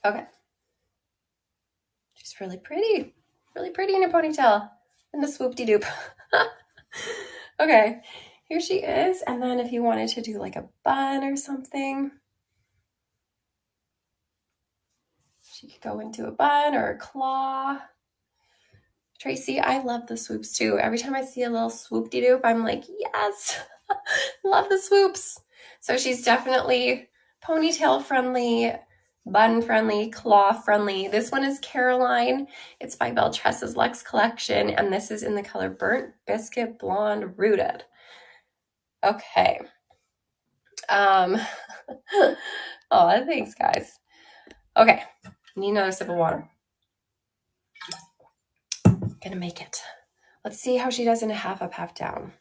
Okay. She's really pretty in a ponytail and the swoop-de-doop. Okay, here she is. And then if you wanted to do like a bun or something, she could go into a bun or a claw. Tracy, I love the swoops too. Every time I see a little swoop-de-doop, I'm like, yes, love the swoops. So she's definitely ponytail friendly, bun friendly, claw friendly. This one is Caroline. It's by Belle Tress's Lux collection, and this is in the color Burnt Biscuit Blonde Rooted. Okay. Oh, thanks, guys. Okay, need another sip of water. Gonna make it. Let's see how she does in a half up, half down.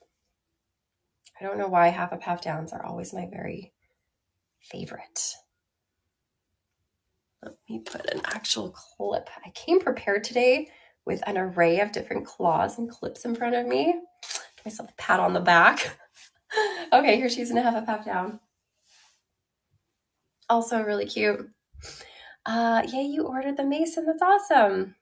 I don't know why half up, half downs are always my very favorite. Let me put an actual clip. I came prepared today with an array of different claws and clips in front of me. Give myself a pat on the back. Okay, here she's in a half up, half down. Also really cute. Yay, you ordered the Mason. That's awesome.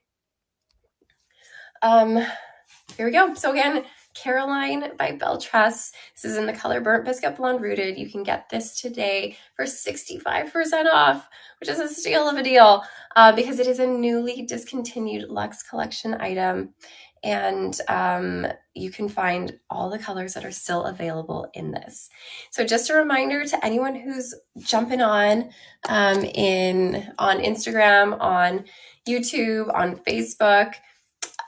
Here we go. So again, Caroline by Belle Tress. This is in the color Burnt Biscuit Blonde Rooted. You can get this today for 65% off, which is a steal of a deal because it is a newly discontinued Lux collection item. And you can find all the colors that are still available in this. So just a reminder to anyone who's jumping on Instagram, on YouTube, on Facebook,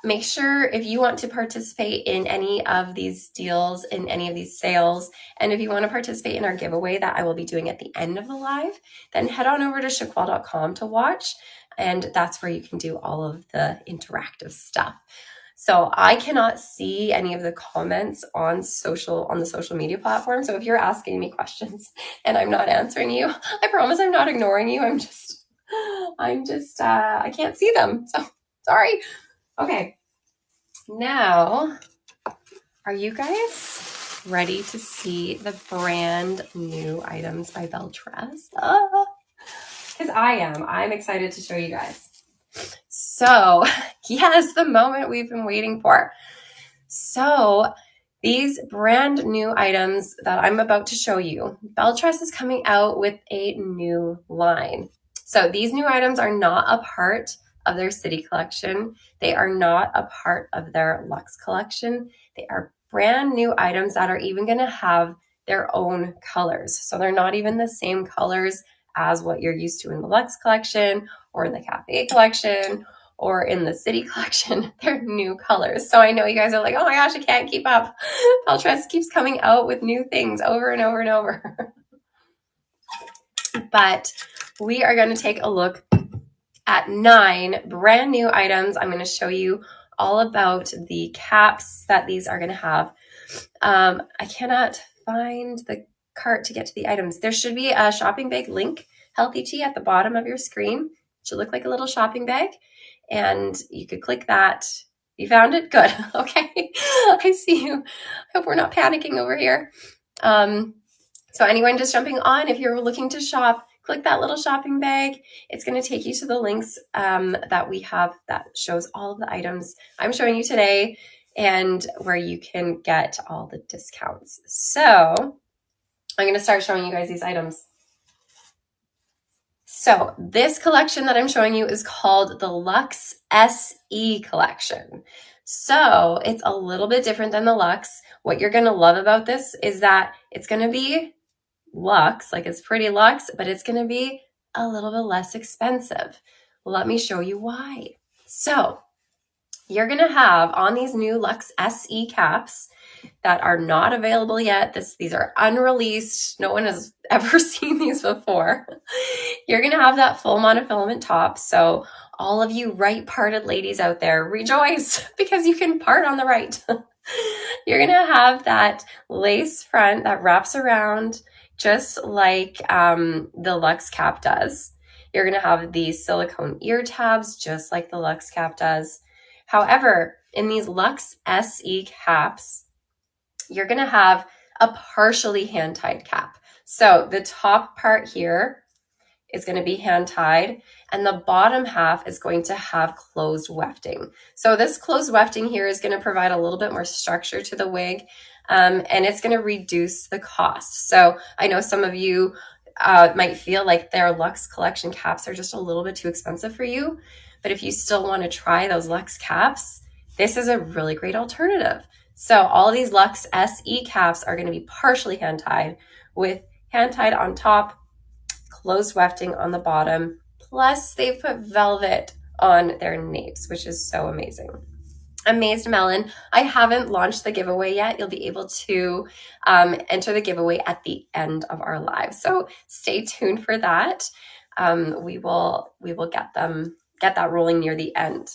make sure if you want to participate in any of these deals, in any of these sales, and if you want to participate in our giveaway that I will be doing at the end of the live, then head on over to chiquel.com to watch, and that's where you can do all of the interactive stuff. So I cannot see any of the comments on the social media platform. So if you're asking me questions and I'm not answering you, I promise I'm not ignoring you. I'm just I'm just, I can't see them. So sorry. Okay. Now, are you guys ready to see the brand new items by Belle Tress? Because I am. I'm excited to show you guys. So, yes, the moment we've been waiting for. So, these brand new items that I'm about to show you, Belle Tress is coming out with a new line. So, these new items are not a part of their City collection. They are not a part of their Lux collection. They are brand new items that are even going to have their own colors. So, they're not even the same colors as what you're used to in the Lux collection or in the Cafe collection or in the City collection. They're new colors. So I know you guys are like, oh my gosh, I can't keep up. Belle Tress keeps coming out with new things over and over and over. But we are going to take a look at 9 brand new items. I'm going to show you all about the caps that these are going to have. I cannot find the cart to get to the items. There should be a shopping bag link, Healthy Tea, at the bottom of your screen. It should look like a little shopping bag, and you could click that. You found it? Good. Okay. I see you. I hope we're not panicking over here. So anyone just jumping on, if you're looking to shop, click that little shopping bag. It's going to take you to the links that we have that shows all of the items I'm showing you today and where you can get all the discounts. So I'm going to start showing you guys these items. So this collection that I'm showing you is called the Lux SE collection. So it's a little bit different than the Lux. What you're going to love about this is that it's going to be Lux, like it's pretty Lux, but it's going to be a little bit less expensive. Let me show you why. So you're going to have on these new Lux SE caps that are not available yet. These are unreleased. No one has ever seen these before. You're going to have that full monofilament top. So all of you right parted ladies out there, rejoice because you can part on the right. You're going to have that lace front that wraps around just like the Lux cap does. You're going to have these silicone ear tabs just like the Lux cap does. However, in these Lux SE caps, you're going to have a partially hand-tied cap. So the top part here is going to be hand-tied, and the bottom half is going to have closed wefting. So this closed wefting here is going to provide a little bit more structure to the wig, and it's going to reduce the cost. So I know some of you might feel like their Lux collection caps are just a little bit too expensive for you, but if you still want to try those Lux caps, this is a really great alternative. So all of these Lux SE caps are going to be partially hand-tied with hand-tied on top, closed wefting on the bottom, plus they've put velvet on their napes, which is so amazing. Amazed Melon. I haven't launched the giveaway yet. You'll be able to enter the giveaway at the end of our live. So stay tuned for that. We will get that rolling near the end.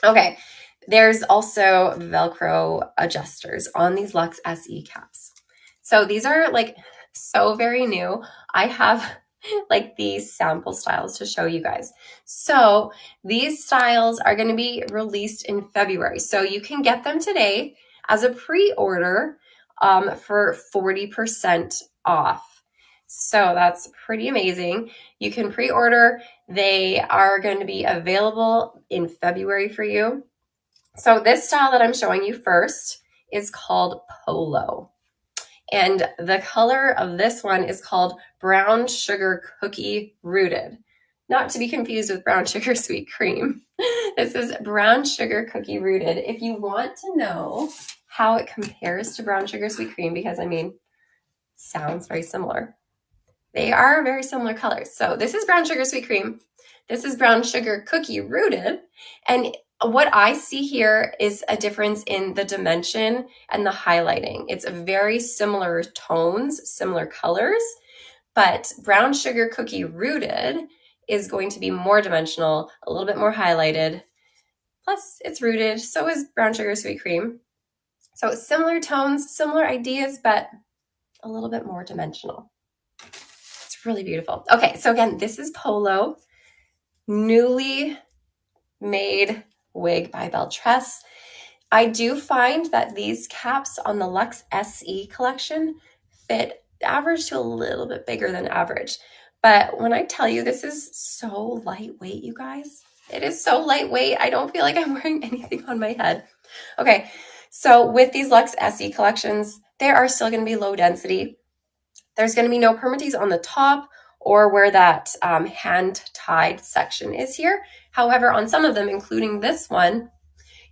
Okay. There's also Velcro adjusters on these Lux SE caps. So these are like so very new. I have like these sample styles to show you guys. So these styles are going to be released in February. So you can get them today as a pre-order for 40% off. So that's pretty amazing. You can pre-order. They are going to be available in February for you. So this style that I'm showing you first is called Polo. And the color of this one is called Brown Sugar Cookie Rooted. Not to be confused with Brown Sugar Sweet Cream. This is Brown Sugar Cookie Rooted. If you want to know how it compares to Brown Sugar Sweet Cream, because I mean, it sounds very similar. They are very similar colors. So this is Brown Sugar Sweet Cream. This is Brown Sugar Cookie Rooted. And what I see here is a difference in the dimension and the highlighting. It's very similar tones, similar colors, but Brown Sugar Cookie Rooted is going to be more dimensional, a little bit more highlighted. Plus, it's rooted. So is Brown Sugar Sweet Cream. So it's similar tones, similar ideas, but a little bit more dimensional. It's really beautiful. Okay, so again, this is Polo. newly made wig by Belle Tress. I do find that these caps on the Lux SE collection fit average to a little bit bigger than average. But when I tell you this is so lightweight, you guys, it is so lightweight. I don't feel like I'm wearing anything on my head. Okay, so with these Lux SE collections, they are still going to be low density. There's going to be no permatease on the top or where that hand-tied section is here. However, on some of them, including this one,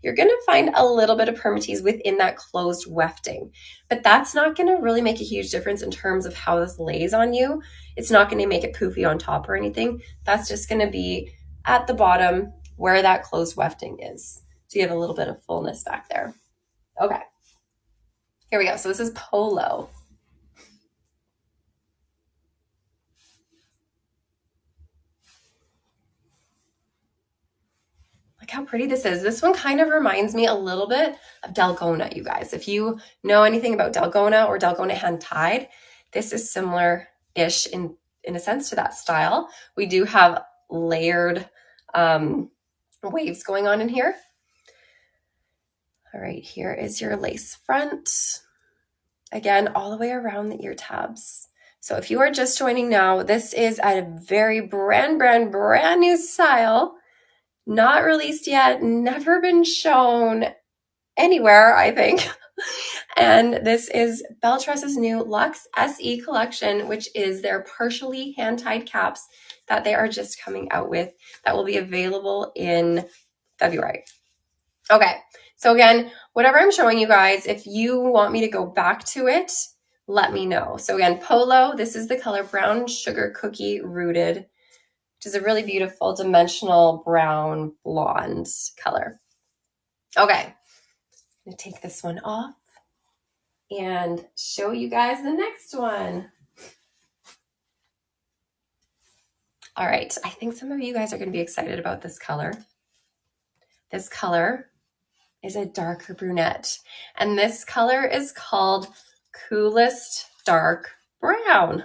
you're going to find a little bit of permatease within that closed wefting. But that's not going to really make a huge difference in terms of how this lays on you. It's not going to make it poofy on top or anything. That's just going to be at the bottom where that closed wefting is. So you have a little bit of fullness back there. Okay, here we go. So this is Polo. Look how pretty this is. This one kind of reminds me a little bit of Dalgona, you guys. If you know anything about Dalgona or Dalgona hand-tied, this is similar-ish in a sense to that style. We do have layered waves going on in here. All right, here is your lace front. Again, all the way around the ear tabs. So if you are just joining now, this is a very brand new style. Not released yet, never been shown anywhere, I think. And this is Belle Tress's new Lux SE collection, which is their partially hand-tied caps that they are just coming out with that will be available in February. Okay, so again, whatever I'm showing you guys, if you want me to go back to it, let me know. So again, Polo, this is the color Brown Sugar Cookie Rooted, which is a really beautiful dimensional brown blonde color. Okay, I'm gonna take this one off and show you guys the next one. All right, I think some of you guys are gonna be excited about this color. This color is a darker brunette, and this color is called Coolest Dark Brown.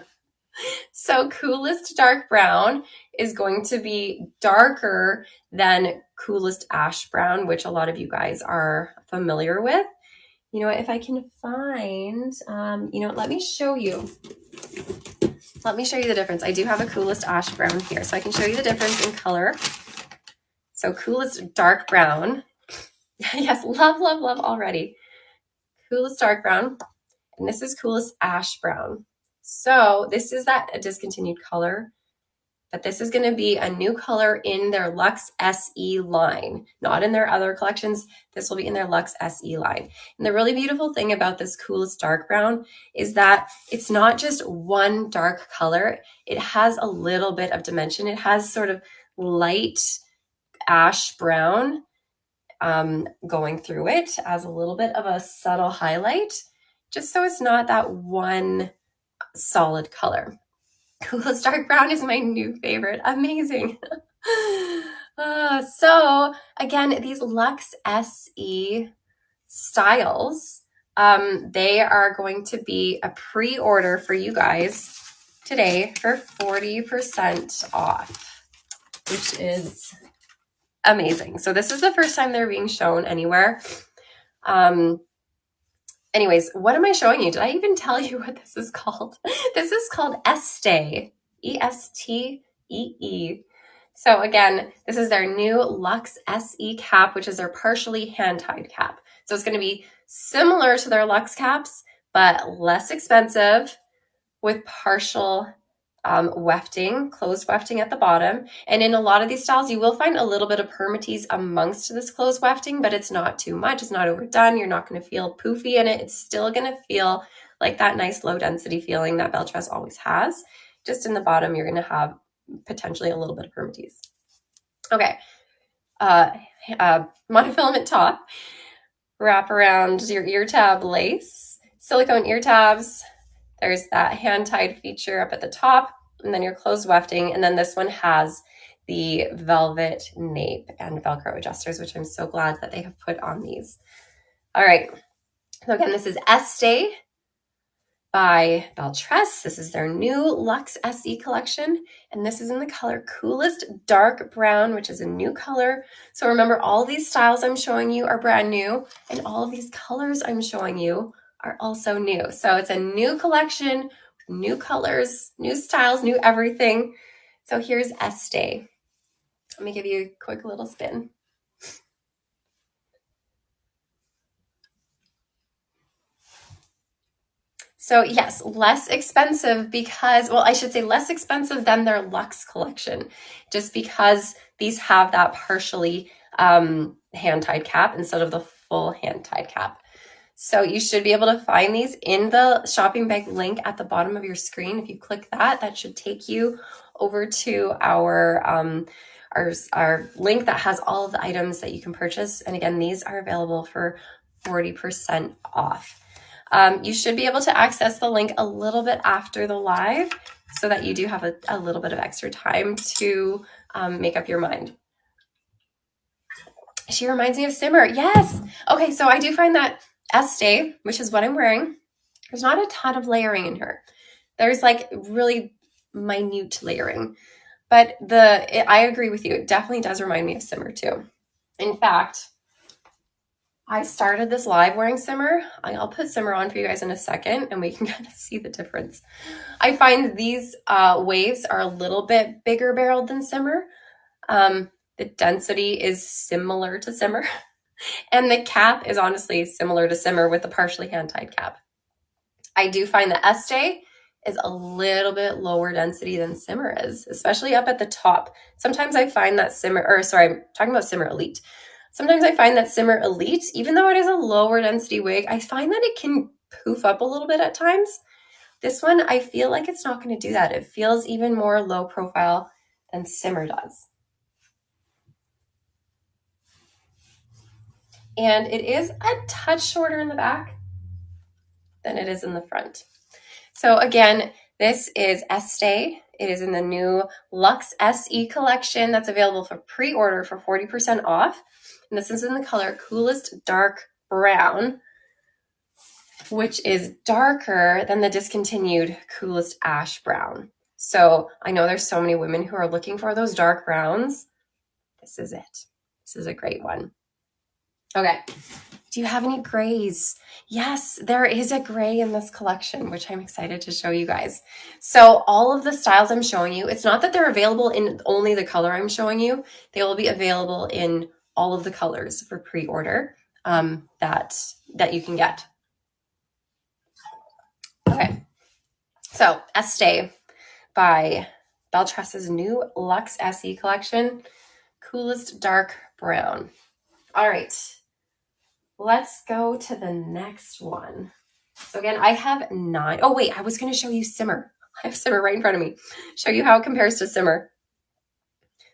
So Coolest Dark Brown is going to be darker than Coolest Ash Brown, which a lot of you guys are familiar with. You know what, if I can find, let me show you. Let me show you the difference. I do have a Coolest Ash Brown here, so I can show you the difference in color. So Coolest Dark Brown. Yes, love already. Coolest Dark Brown, and this is Coolest Ash Brown. So this is a discontinued color, but this is going to be a new color in their Lux SE line, not in their other collections. This will be in their Lux SE line. And the really beautiful thing about this Coolest Dark Brown is that it's not just one dark color. It has a little bit of dimension. It has sort of light ash brown going through it as a little bit of a subtle highlight, just so it's not that one solid color. Coolest Dark Brown is my new favorite. Amazing. So again, these Lux SE styles, they are going to be a pre-order for you guys today for 40% off, which is amazing. So this is the first time they're being shown anywhere. Anyways, what am I showing you? Did I even tell you what this is called? This is called Estee, E-S-T-E-E. So again, this is their new Lux SE cap, which is their partially hand-tied cap. So it's going to be similar to their Lux caps, but less expensive with partial wefting, closed wefting at the bottom. And in a lot of these styles, you will find a little bit of permatease amongst this closed wefting, but it's not too much. It's not overdone. You're not going to feel poofy in it. It's still going to feel like that nice low density feeling that Belle Tress always has. Just in the bottom, you're going to have potentially a little bit of permatease. Okay. Monofilament top. Wrap around your ear tab lace. Silicone ear tabs. There's that hand-tied feature up at the top, and then your closed wefting, and then this one has the velvet nape and Velcro adjusters, which I'm so glad that they have put on these. All right, so again, this is Estee by Belle Tress. This is their new Lux SE collection, and this is in the color Coolest Dark Brown, which is a new color. So remember, all these styles I'm showing you are brand new, and all of these colors I'm showing you are also new. So it's a new collection with new colors, new styles, new everything. So here's Estee. Let me give you a quick little spin. So yes, less expensive because, well, I should say less expensive than their Lux collection, just because these have that partially hand-tied cap instead of the full hand-tied cap. So you should be able to find these in the shopping bag link at the bottom of your screen. If you click that, that should take you over to our link that has all of the items that you can purchase. And again, these are available for 40% off. You should be able to access the link a little bit after the live so that you do have a little bit of extra time to make up your mind. She reminds me of Simmer. Yes. Okay, so I do find that Estee, which is what I'm wearing, there's not a ton of layering in her. There's like really minute layering. But I agree with you. It definitely does remind me of Simmer too. In fact, I started this live wearing Simmer. I'll put Simmer on for you guys in a second and we can kind of see the difference. I find these waves are a little bit bigger barreled than Simmer. The density is similar to Simmer. And the cap is honestly similar to Simmer with the partially hand-tied cap. I do find that Estee is a little bit lower density than Simmer is, especially up at the top. Sometimes I find that I'm talking about Simmer Elite. Sometimes I find that Simmer Elite, even though it is a lower density wig, I find that it can poof up a little bit at times. This one, I feel like it's not going to do that. It feels even more low profile than Simmer does. And it is a touch shorter in the back than it is in the front. So again, this is Estee. It is in the new Lux SE collection that's available for pre-order for 40% off. And this is in the color Coolest Dark Brown, which is darker than the discontinued Coolest Ash Brown. So I know there's so many women who are looking for those dark browns. This is it. This is a great one. Okay. Do you have any grays? Yes, there is a gray in this collection, which I'm excited to show you guys. So all of the styles I'm showing you, it's not that they're available in only the color I'm showing you. They will be available in all of the colors for pre-order that you can get. Okay, so Estee by Belle Tress's new Lux SE collection, Coolest Dark Brown. All right. Let's go to the next one. So again, I have 9. Oh wait, I was going to show you Simmer. I have Simmer right in front of me. Show you how it compares to Simmer.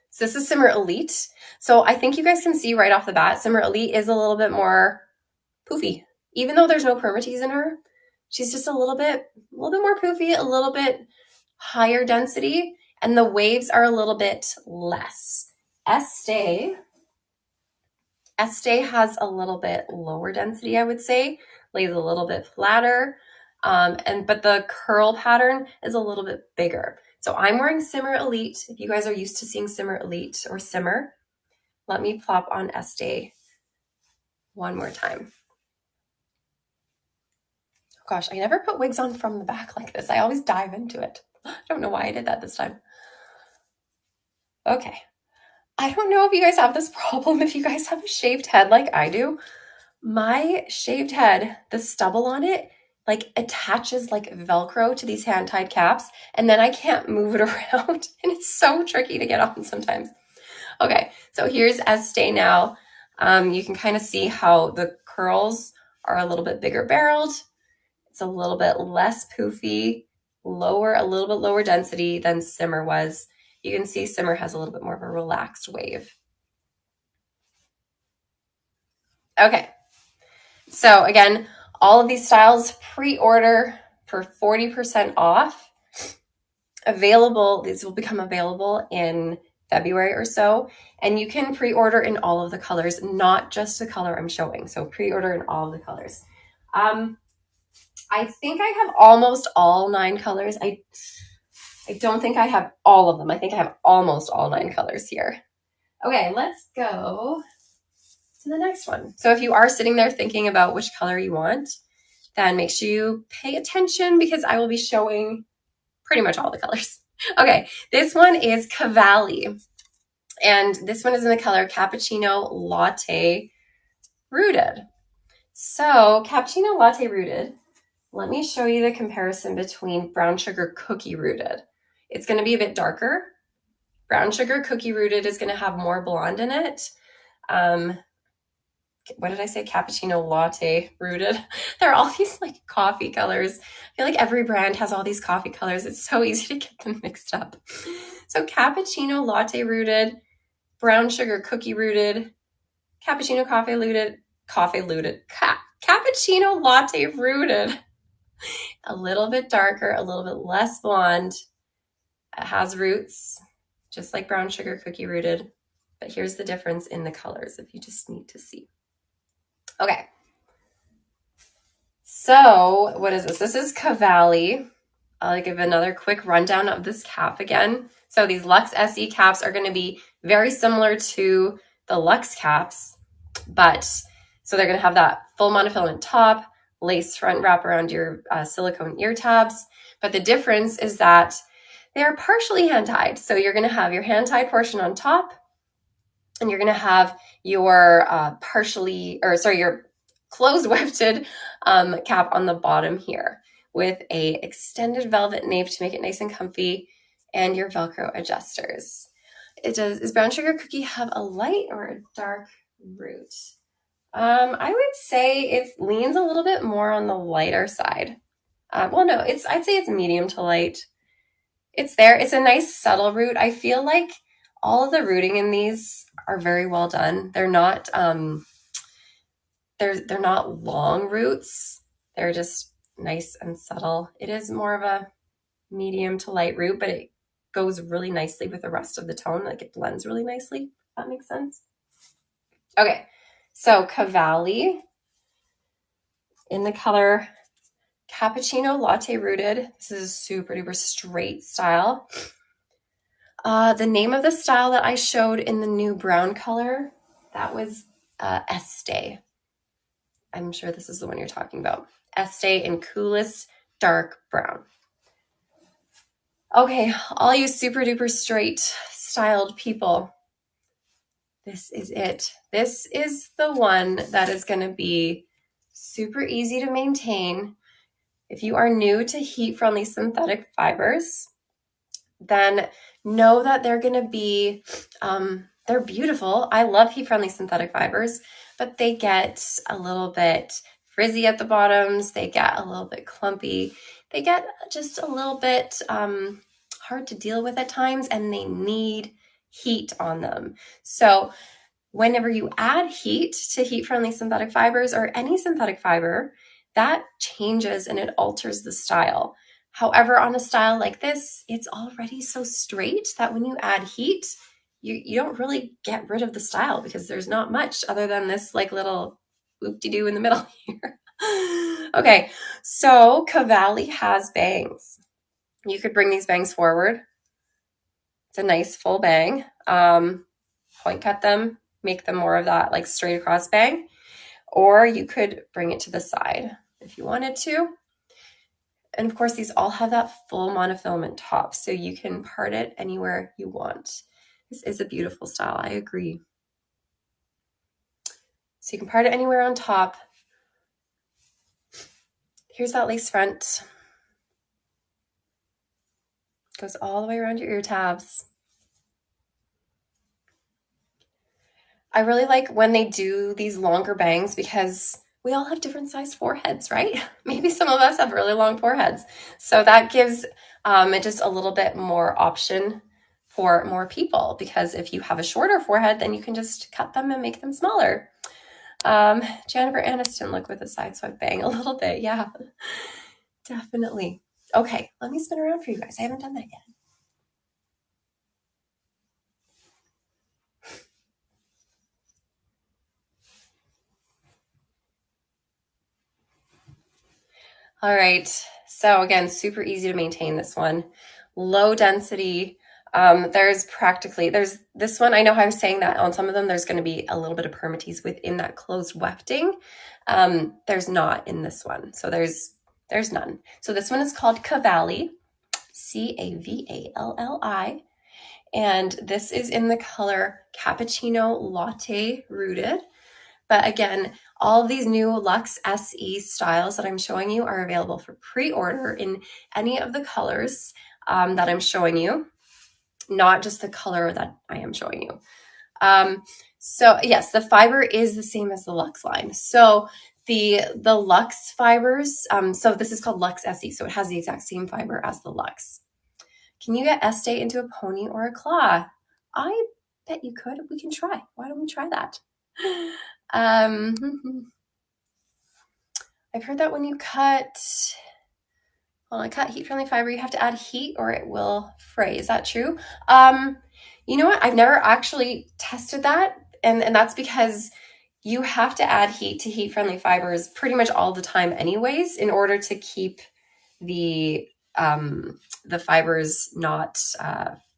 So this is Simmer Elite. So I think you guys can see right off the bat, Simmer Elite is a little bit more poofy. Even though there's no permatease in her, she's just a little bit more poofy, a little bit higher density, and the waves are a little bit less. Estee has a little bit lower density, I would say, lays a little bit flatter, but the curl pattern is a little bit bigger. So I'm wearing Simmer Elite. If you guys are used to seeing Simmer Elite or Simmer, let me plop on Estee one more time. Oh gosh, I never put wigs on from the back like this. I always dive into it. I don't know why I did that this time. Okay. I don't know if you guys have this problem, if you guys have a shaved head like I do. My shaved head, the stubble on it, like attaches like Velcro to these hand-tied caps, and then I can't move it around, and it's so tricky to get on sometimes. Okay, so here's Estee now. You can kind of see how the curls are a little bit bigger barreled. It's a little bit less poofy, a little bit lower density than Simmer was. You can see Simmer has a little bit more of a relaxed wave. Okay, so again, all of these styles pre-order for 40% off. These will become available in February or so, and you can pre-order in all of the colors, not just the color I'm showing. So pre-order in all of the colors. I think I have almost all 9 colors. I don't think I have all of them. I think I have almost all 9 colors here. Okay, let's go to the next one. So if you are sitting there thinking about which color you want, then make sure you pay attention because I will be showing pretty much all the colors. Okay, this one is Cavali. And this one is in the color Cappuccino Latte Rooted. So Cappuccino Latte Rooted, let me show you the comparison between Brown Sugar Cookie Rooted. It's going to be a bit darker. Brown Sugar Cookie Rooted is going to have more blonde in it. What did I say? Cappuccino Latte Rooted. There are all these like coffee colors. I feel like every brand has all these coffee colors. It's so easy to get them mixed up. So Cappuccino Latte Rooted, Brown Sugar Cookie Rooted, Cappuccino Cappuccino Latte Rooted. A little bit darker, a little bit less blonde. It has roots, just like Brown Sugar Cookie Rooted. But here's the difference in the colors if you just need to see. Okay. So what is this? This is Cavali. I'll give another quick rundown of this cap again. So these Lux SE caps are going to be very similar to the Lux caps, but so they're going to have that full monofilament top, lace front wrap around your silicone ear tabs. But the difference is that they are partially hand tied. So you're going to have your hand tied portion on top, and you're going to have your your closed wefted cap on the bottom here with a extended velvet nape to make it nice and comfy, and your Velcro adjusters. Does Brown Sugar Cookie have a light or a dark root? I would say it leans a little bit more on the lighter side. Well, no, I'd say it's medium to light. It's there. It's a nice subtle root. I feel like all of the rooting in these are very well done. They're not they're not long roots. They're just nice and subtle. It is more of a medium to light root, but it goes really nicely with the rest of the tone. Like it blends really nicely. If that makes sense. Okay, so Cavali in the color Cappuccino Latte Rooted. This is a super duper straight style. The name of the style that I showed in the new brown color, that was Estee. I'm sure this is the one you're talking about. Estee in coolest dark brown. Okay, all you super duper straight styled people, this is it. This is the one that is going to be super easy to maintain. If you are new to heat-friendly synthetic fibers, then know that they're going to be, they're beautiful. I love heat-friendly synthetic fibers, but they get a little bit frizzy at the bottoms. They get a little bit clumpy. They get just a little bit hard to deal with at times, and they need heat on them. So whenever you add heat to heat-friendly synthetic fibers or any synthetic fiber, that changes and it alters the style. However, on a style like this, it's already so straight that when you add heat, you don't really get rid of the style because there's not much other than this like little whoop-de-doo in the middle here. Okay, so Cavali has bangs. You could bring these bangs forward. It's a nice full bang. Point cut them, make them more of that like straight across bang, or you could bring it to the side if you wanted to. And of course, these all have that full monofilament top, so you can part it anywhere you want. This is a beautiful style, I agree. So you can part it anywhere on top. Here's that lace front. Goes all the way around your ear tabs. I really like when they do these longer bangs because we all have different sized foreheads, right? Maybe some of us have really long foreheads. So that gives it just a little bit more option for more people, because if you have a shorter forehead, then you can just cut them and make them smaller. Jennifer Aniston, look with a side swipe bang a little bit. Yeah, definitely. Okay, let me spin around for you guys. I haven't done that yet. All right. So again, super easy to maintain this one. Low density. There's this one. I know I was saying that on some of them, there's going to be a little bit of permatease within that closed wefting. There's not in this one. So there's none. So this one is called Cavali, Cavalli. And this is in the color Cappuccino Latte Rooted. But again, all of these new Lux SE styles that I'm showing you are available for pre-order in any of the colors that I'm showing you, not just the color that I am showing you. So yes, the fiber is the same as the Lux line. So the Lux fibers, so this is called Lux SE, so it has the exact same fiber as the Lux. Can you get Estee into a pony or a claw? I bet you could. We can try. Why don't we try that? I've heard that when you cut heat-friendly fiber, you have to add heat or it will fray. Is that true? You know what? I've never actually tested that. And that's because you have to add heat to heat-friendly fibers pretty much all the time anyways, in order to keep the fibers not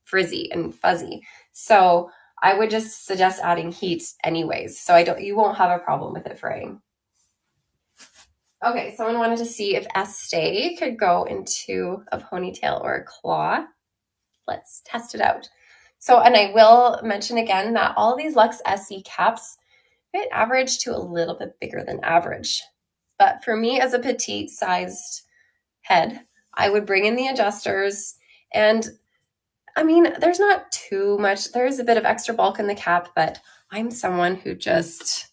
frizzy and fuzzy. So I would just suggest adding heat anyways. So you won't have a problem with it fraying. Okay, someone wanted to see if Estee could go into a ponytail or a claw. Let's test it out. So, and I will mention again that all these Lux SE caps fit average to a little bit bigger than average. But for me as a petite sized head, I would bring in the adjusters, and I mean, there's not too much. There is a bit of extra bulk in the cap, but I'm someone who just,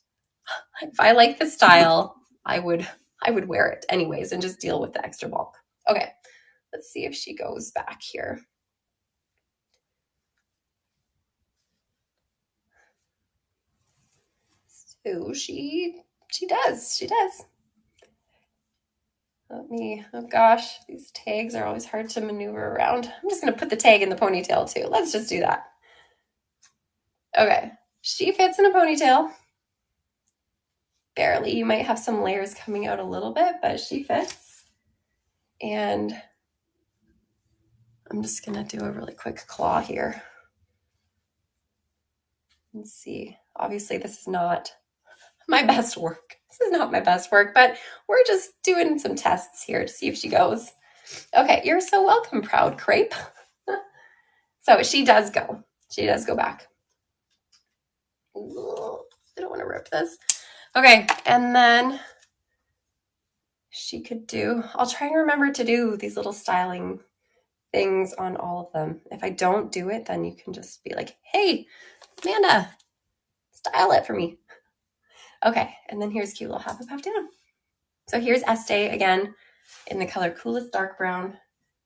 if I like the style, I would wear it anyways and just deal with the extra bulk. Okay, let's see if she goes back here. So she does. Oh gosh, these tags are always hard to maneuver around. I'm just gonna put the tag in the ponytail too. Let's just do that. Okay, she fits in a ponytail. Barely. You might have some layers coming out a little bit, but she fits. And I'm just gonna do a really quick claw here. Let's see. Obviously, this is not my best work. This is not my best work, but we're just doing some tests here to see if she goes. Okay, you're so welcome, proud crepe. So she does go. She does go back. Ooh, I don't want to rip this. Okay, and then she could do, I'll try and remember to do these little styling things on all of them. If I don't do it, then you can just be like, hey, Amanda, style it for me. Okay, and then here's cute little half and puff down. So here's Estee again in the color Coolest Dark Brown.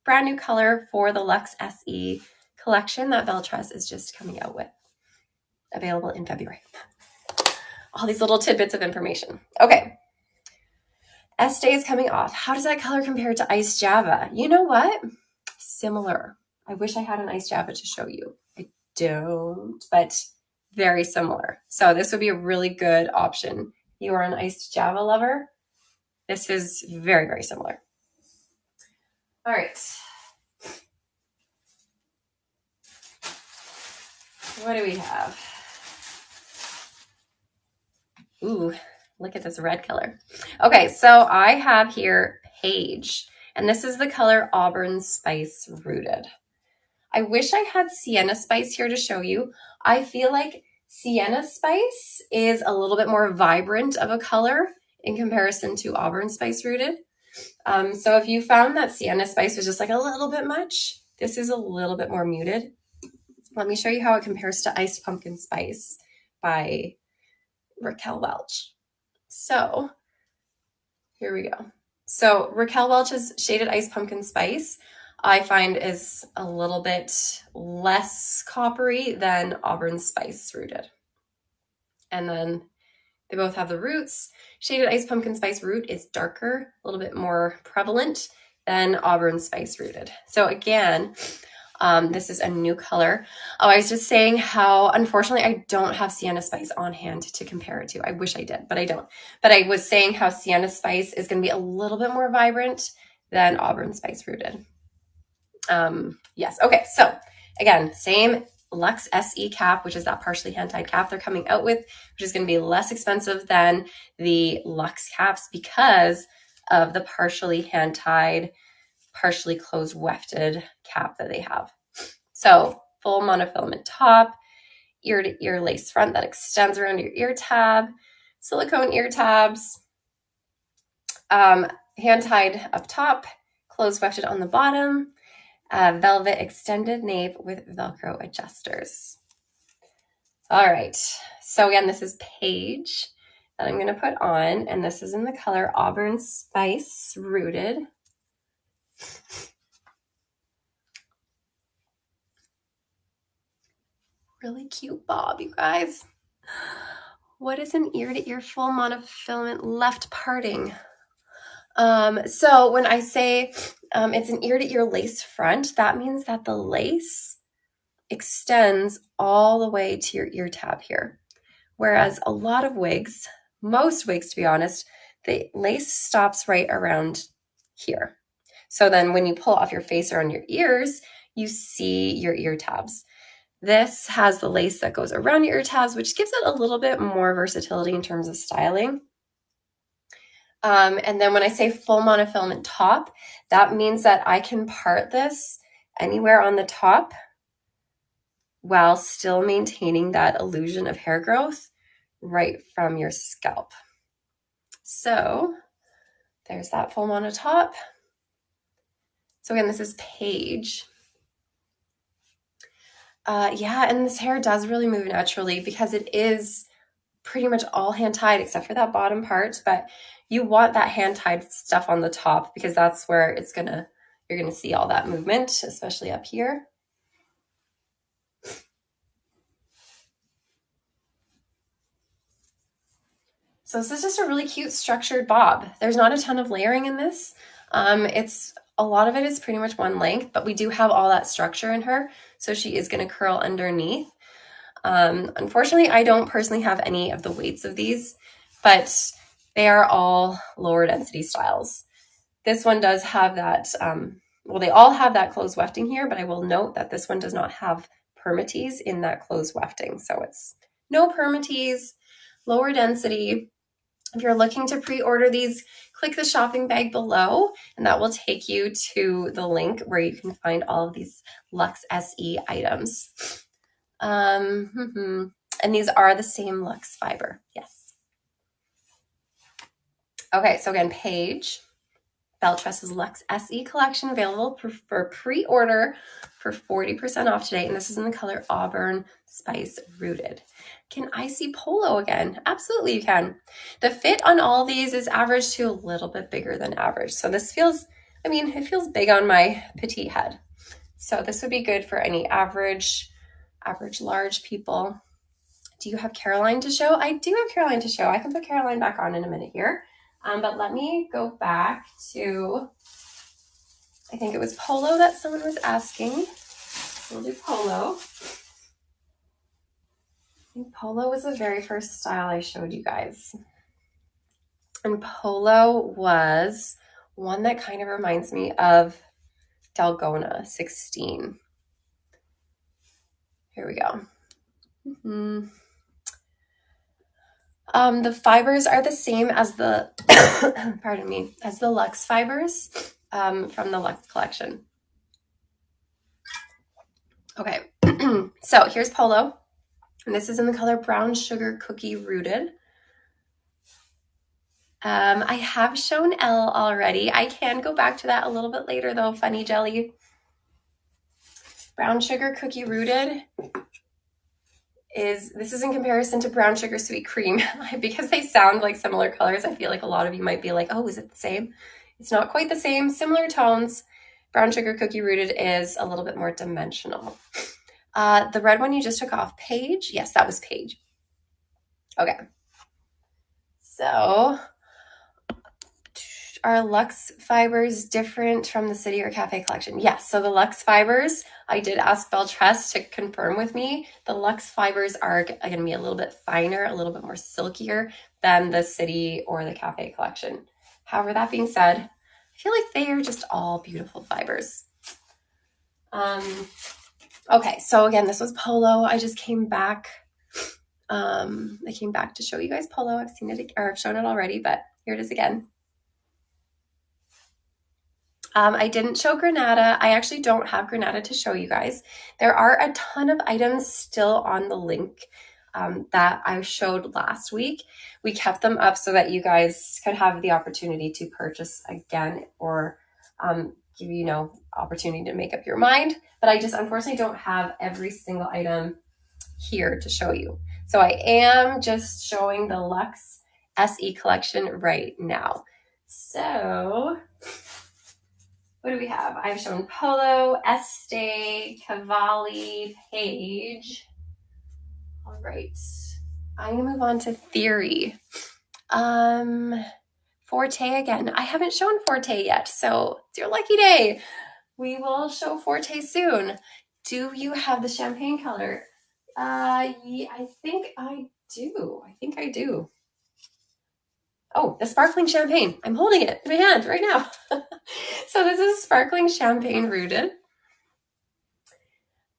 Brand new color for the Lux SE collection that Belle Tress is just coming out with. Available in February. All these little tidbits of information. Okay. Estee is coming off. How does that color compare to Ice Java? You know what? Similar. I wish I had an Ice Java to show you. I don't, but very similar. So this would be a really good option. You are an Iced Java lover. This is very, very similar. All right. What do we have? Ooh, look at this red color. Okay, so I have here Paige, and this is the color Auburn Spice Rooted. I wish I had Sienna Spice here to show you. I feel like Sienna Spice is a little bit more vibrant of a color in comparison to Auburn Spice Rooted. So if you found that Sienna Spice was just like a little bit much, this is a little bit more muted. Let me show you how it compares to Iced Pumpkin Spice by Raquel Welch. So here we go. So Raquel Welch's Shaded Iced Pumpkin Spice, I find is a little bit less coppery than Auburn Spice Rooted. And then they both have the roots. Shaded Iced Pumpkin Spice root is darker, a little bit more prevalent than Auburn Spice Rooted. So again, This is a new color. Oh, I was just saying how, unfortunately, I don't have Sienna Spice on hand to compare it to. I wish I did, but I don't. But I was saying how Sienna Spice is going to be a little bit more vibrant than Auburn Spice Rooted. Yes. Okay. So again, same Lux SE cap, which is that partially hand-tied cap they're coming out with, which is going to be less expensive than the Lux caps because of the partially hand-tied, partially closed wefted cap that they have. So full monofilament top, ear to ear lace front that extends around your ear tab, silicone ear tabs, hand-tied up top, closed wefted on the bottom, velvet extended nape with Velcro adjusters. All right, so again, this is Paige that I'm going to put on, and this is in the color Auburn Spice Rooted. Really cute bob, you guys. What is an ear-to-ear full monofilament left parting? So when I say it's an ear-to-ear lace front, that means that the lace extends all the way to your ear tab here. Whereas a lot of wigs, most wigs to be honest, the lace stops right around here. So then when you pull off your face or on your ears, you see your ear tabs. This has the lace that goes around your ear tabs, which gives it a little bit more versatility in terms of styling. And then when I say full monofilament top, that means that I can part this anywhere on the top while still maintaining that illusion of hair growth right from your scalp. So there's that full mono top. So again, this is Paige. Yeah, and this hair does really move naturally because it is pretty much all hand-tied except for that bottom part, but you want that hand-tied stuff on the top because that's where you're gonna see all that movement, especially up here. So this is just a really cute structured bob. There's not a ton of layering in this. A lot of it is pretty much one length, but we do have all that structure in her. So she is gonna curl underneath. Unfortunately, I don't personally have any of the weights of these, but they are all lower density styles. This one does have that, well, they all have that closed wefting here, but I will note that this one does not have permatease in that closed wefting. So it's no permatease, lower density. If you're looking to pre-order these, click the shopping bag below, and that will take you to the link where you can find all of these Lux SE items. And these are the same Lux fiber, yes. Okay, so again, Paige, Belle Tress's Lux SE collection available for pre-order for 40% off today, and this is in the color Auburn Spice Rooted. Can I see Polo again? Absolutely you can. The fit on all of these is average to a little bit bigger than average. So this feels, I mean, it feels big on my petite head. So this would be good for any average large people. Do you have Caroline to show? I do have Caroline to show. I can put Caroline back on in a minute here. But let me go back to, I think it was Polo that someone was asking. We'll do Polo. I think Polo was the very first style I showed you guys. And Polo was one that kind of reminds me of Dalgona 16. Here we go. The fibers are the same as the, pardon me, as the Lux fibers from the Lux collection. Okay, so here's Polo, and this is in the color Brown Sugar Cookie Rooted. I have shown Elle already. I can go back to that a little bit later though, Funny Jelly. Brown Sugar Cookie Rooted this is in comparison to Brown Sugar Sweet Cream. Because they sound like similar colors, I feel like a lot of you might be like, oh, is it the same? It's not quite the same, similar tones. Brown Sugar Cookie Rooted is a little bit more dimensional. The red one you just took off, Paige? Yes, that was Paige. Okay. So Are Lux fibers different from the City or Cafe collection? Yes, so the Lux fibers, I did ask Belle Tress to confirm with me. The Lux fibers are going to be a little bit finer, a little bit more silkier than the City or the Cafe collection. However, that being said, I feel like they are just all beautiful fibers. Okay, so again, this was Polo. I just came back. I came back to show you guys Polo. I've seen it, or I've shown it already, but here it is again. I didn't show Granada. I actually don't have Granada to show you guys. There are a ton of items still on the link that I showed last week. We kept them up so that you guys could have the opportunity to purchase again, or give you, opportunity to make up your mind. But I just unfortunately don't have every single item here to show you. So I am just showing the Lux SE collection right now. So what do we have? I've shown Polo, Estee, Cavali, Page. All right. I'm gonna move on to Theory. Forte again. I haven't shown Forte yet, so it's your lucky day. We will show Forte soon. Do you have the champagne color? Yeah, I think I do. Oh, the sparkling champagne. I'm holding it in my hand right now. So this is sparkling champagne rooted.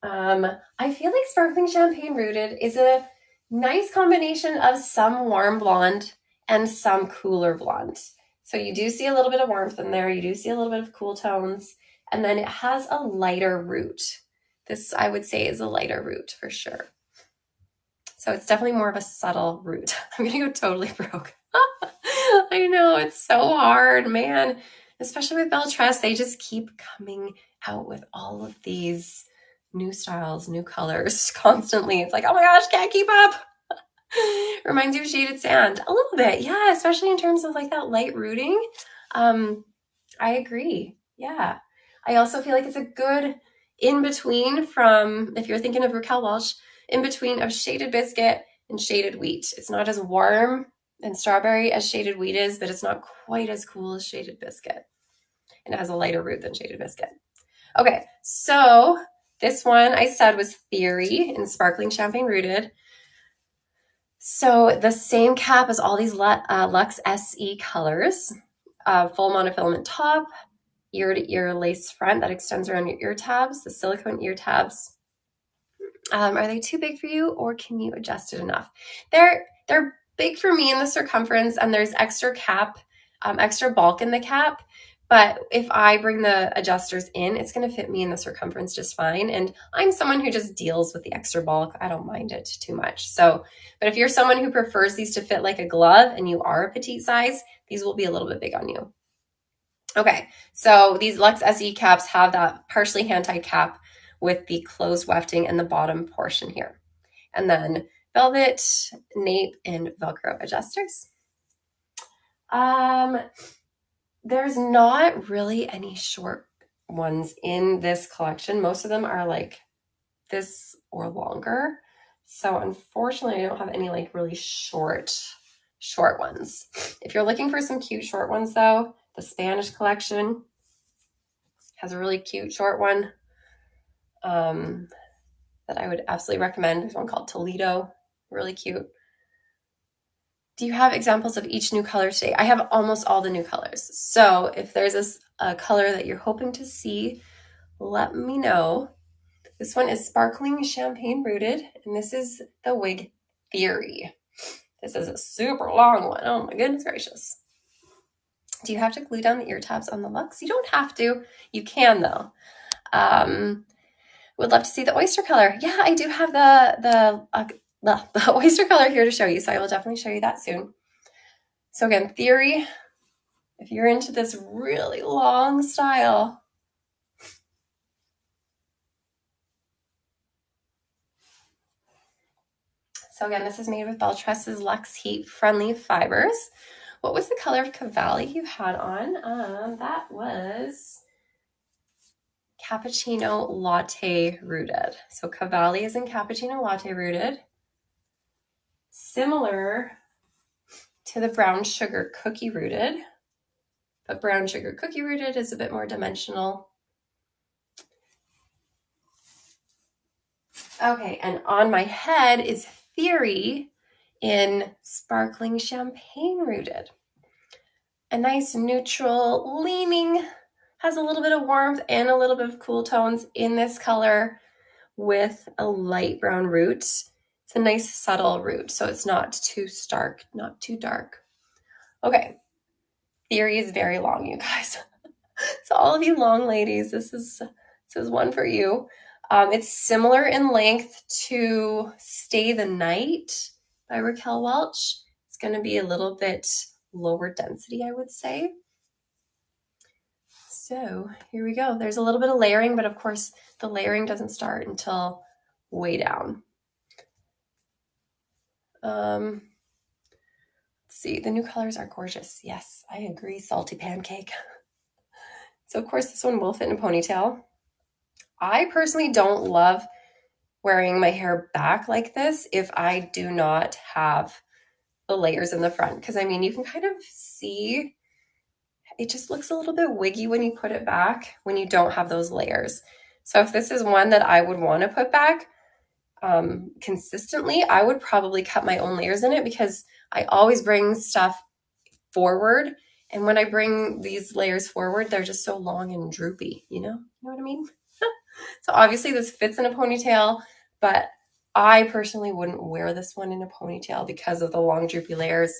I feel like sparkling champagne rooted is a nice combination of some warm blonde and some cooler blonde. So you do see a little bit of warmth in there. You do see a little bit of cool tones. And then it has a lighter root. This, I would say, is a lighter root for sure. So it's definitely more of a subtle root. I'm going to go totally broke. I know, it's so hard, man. Especially with Belle Tress, they just keep coming out with all of these new styles, new colors constantly. It's like, oh my gosh, can't keep up. Reminds you of Shaded Sand. A little bit, yeah, especially in terms of like that light rooting. I agree, yeah. I also feel like it's a good in-between from, if you're thinking of Raquel Welch, in between of Shaded Biscuit and Shaded Wheat. It's not as warm and strawberry as Shaded Wheat is, but it's not quite as cool as Shaded Biscuit. And it has a lighter root than Shaded Biscuit. Okay, so this one I said was Theory in Sparkling Champagne Rooted. So the same cap as all these Lux SE colors. Full monofilament top, ear-to-ear lace front that extends around your ear tabs, the silicone ear tabs. Are they too big for you, or can you adjust it enough? They're big for me in the circumference, and there's extra cap, extra bulk in the cap. But if I bring the adjusters in, it's going to fit me in the circumference just fine. And I'm someone who just deals with the extra bulk. I don't mind it too much. So, but if you're someone who prefers these to fit like a glove and you are a petite size, these will be a little bit big on you. Okay, so these Lux SE caps have that partially hand-tied cap with the closed wefting in the bottom portion here. And then velvet, nape, and Velcro adjusters. There's not really any short ones in this collection. Most of them are like this or longer. So unfortunately, I don't have any like really short ones. If you're looking for some cute short ones though, the Spanish collection has a really cute short one that I would absolutely recommend. There's one called Toledo, really cute. Do you have examples of each new color today? I have almost all the new colors. So if there's a color that you're hoping to see, let me know. This one is Sparkling Champagne Rooted, and this is the Wig Theory. This is a super long one. Oh my goodness gracious. Do you have to glue down the ear tabs on the Lux? You don't have to. You can though. Would love to see the oyster color. Yeah, I do have the oyster color here to show you, so I will definitely show you that soon. So again, Theory, if you're into this really long style, so again, this is made with Belle Tress's Lux Heat Friendly Fibers. What was the color of Cavali you had on? That was Cappuccino Latte Rooted. So Cavali is in Cappuccino Latte Rooted. Similar to the Brown Sugar Cookie Rooted, but brown sugar cookie rooted is a bit more dimensional. Okay, and on my head is Theory in Sparkling Champagne Rooted. A nice neutral leaning, has a little bit of warmth and a little bit of cool tones in this color with a light brown root. It's a nice subtle root, so it's not too stark, not too dark. Okay, Theory is very long, you guys. So all of you long ladies, this is one for you. It's similar in length to Stay the Night by Raquel Welch. It's going to be a little bit lower density, I would say. So here we go. There's a little bit of layering, but of course the layering doesn't start until way down. Let's see, the new colors are gorgeous. Yes, I agree, Salty Pancake. So of course this one will fit in a ponytail. I personally don't love wearing my hair back like this if I do not have the layers in the front, because I mean you can kind of see it just looks a little bit wiggy when you put it back when you don't have those layers. So if this is one that I would want to put back consistently, I would probably cut my own layers in it, because I always bring stuff forward, and when I bring these layers forward they're just so long and droopy, you know what I mean? So obviously this fits in a ponytail, but I personally wouldn't wear this one in a ponytail because of the long droopy layers.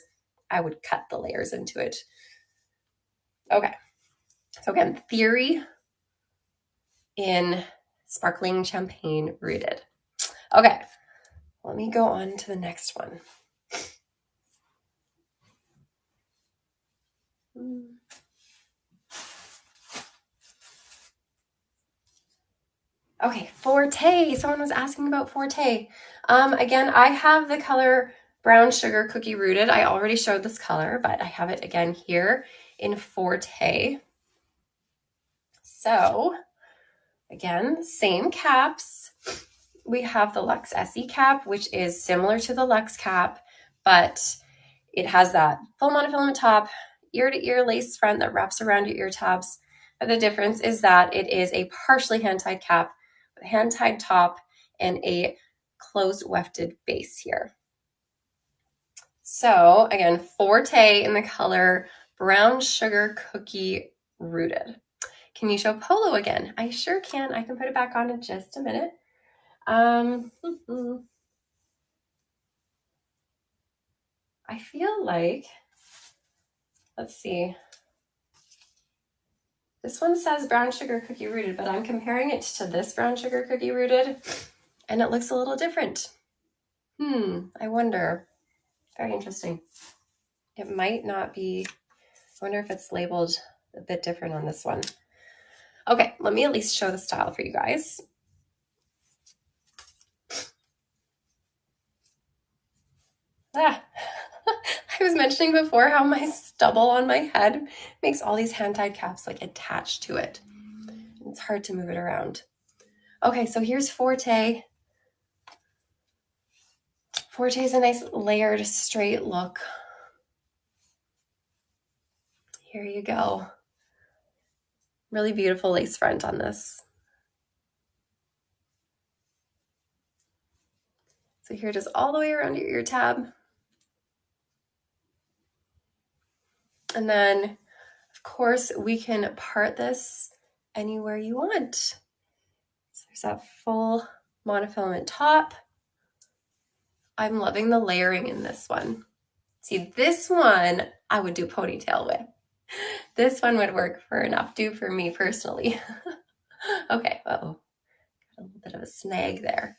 I would cut the layers into it. Okay, so again, Theory in Sparkling Champagne Rooted. Okay, let me go on to the next one. Okay, Forte. Someone was asking about Forte. Again, I have the color Brown Sugar Cookie Rooted. I already showed this color, but I have it again here in Forte. So, again, same caps. We have the Lux SE cap, which is similar to the Lux cap, but it has that full monofilament top, ear-to-ear lace front that wraps around your ear tabs. But the difference is that it is a partially hand-tied cap with a hand-tied top and a closed wefted base here. So again, Forte in the color Brown Sugar Cookie Rooted. Can you show Polo again? I sure can. I can put it back on in just a minute. I feel like, let's see. This one says Brown Sugar Cookie Rooted, but I'm comparing it to this Brown Sugar Cookie Rooted, and it looks a little different. I wonder. Very interesting. It might not be, I wonder if it's labeled a bit different on this one. Okay, let me at least show the style for you guys. I was mentioning before how my stubble on my head makes all these hand-tied caps like attached to it. It's hard to move it around. Okay, so here's Forte. Forte is a nice layered straight look. Here you go. Really beautiful lace front on this. So here it is all the way around your ear tab. And then, of course, we can part this anywhere you want. So there's that full monofilament top. I'm loving the layering in this one. See, this one I would do ponytail with. This one would work for an updo for me personally. Okay, uh-oh, got a little bit of a snag there.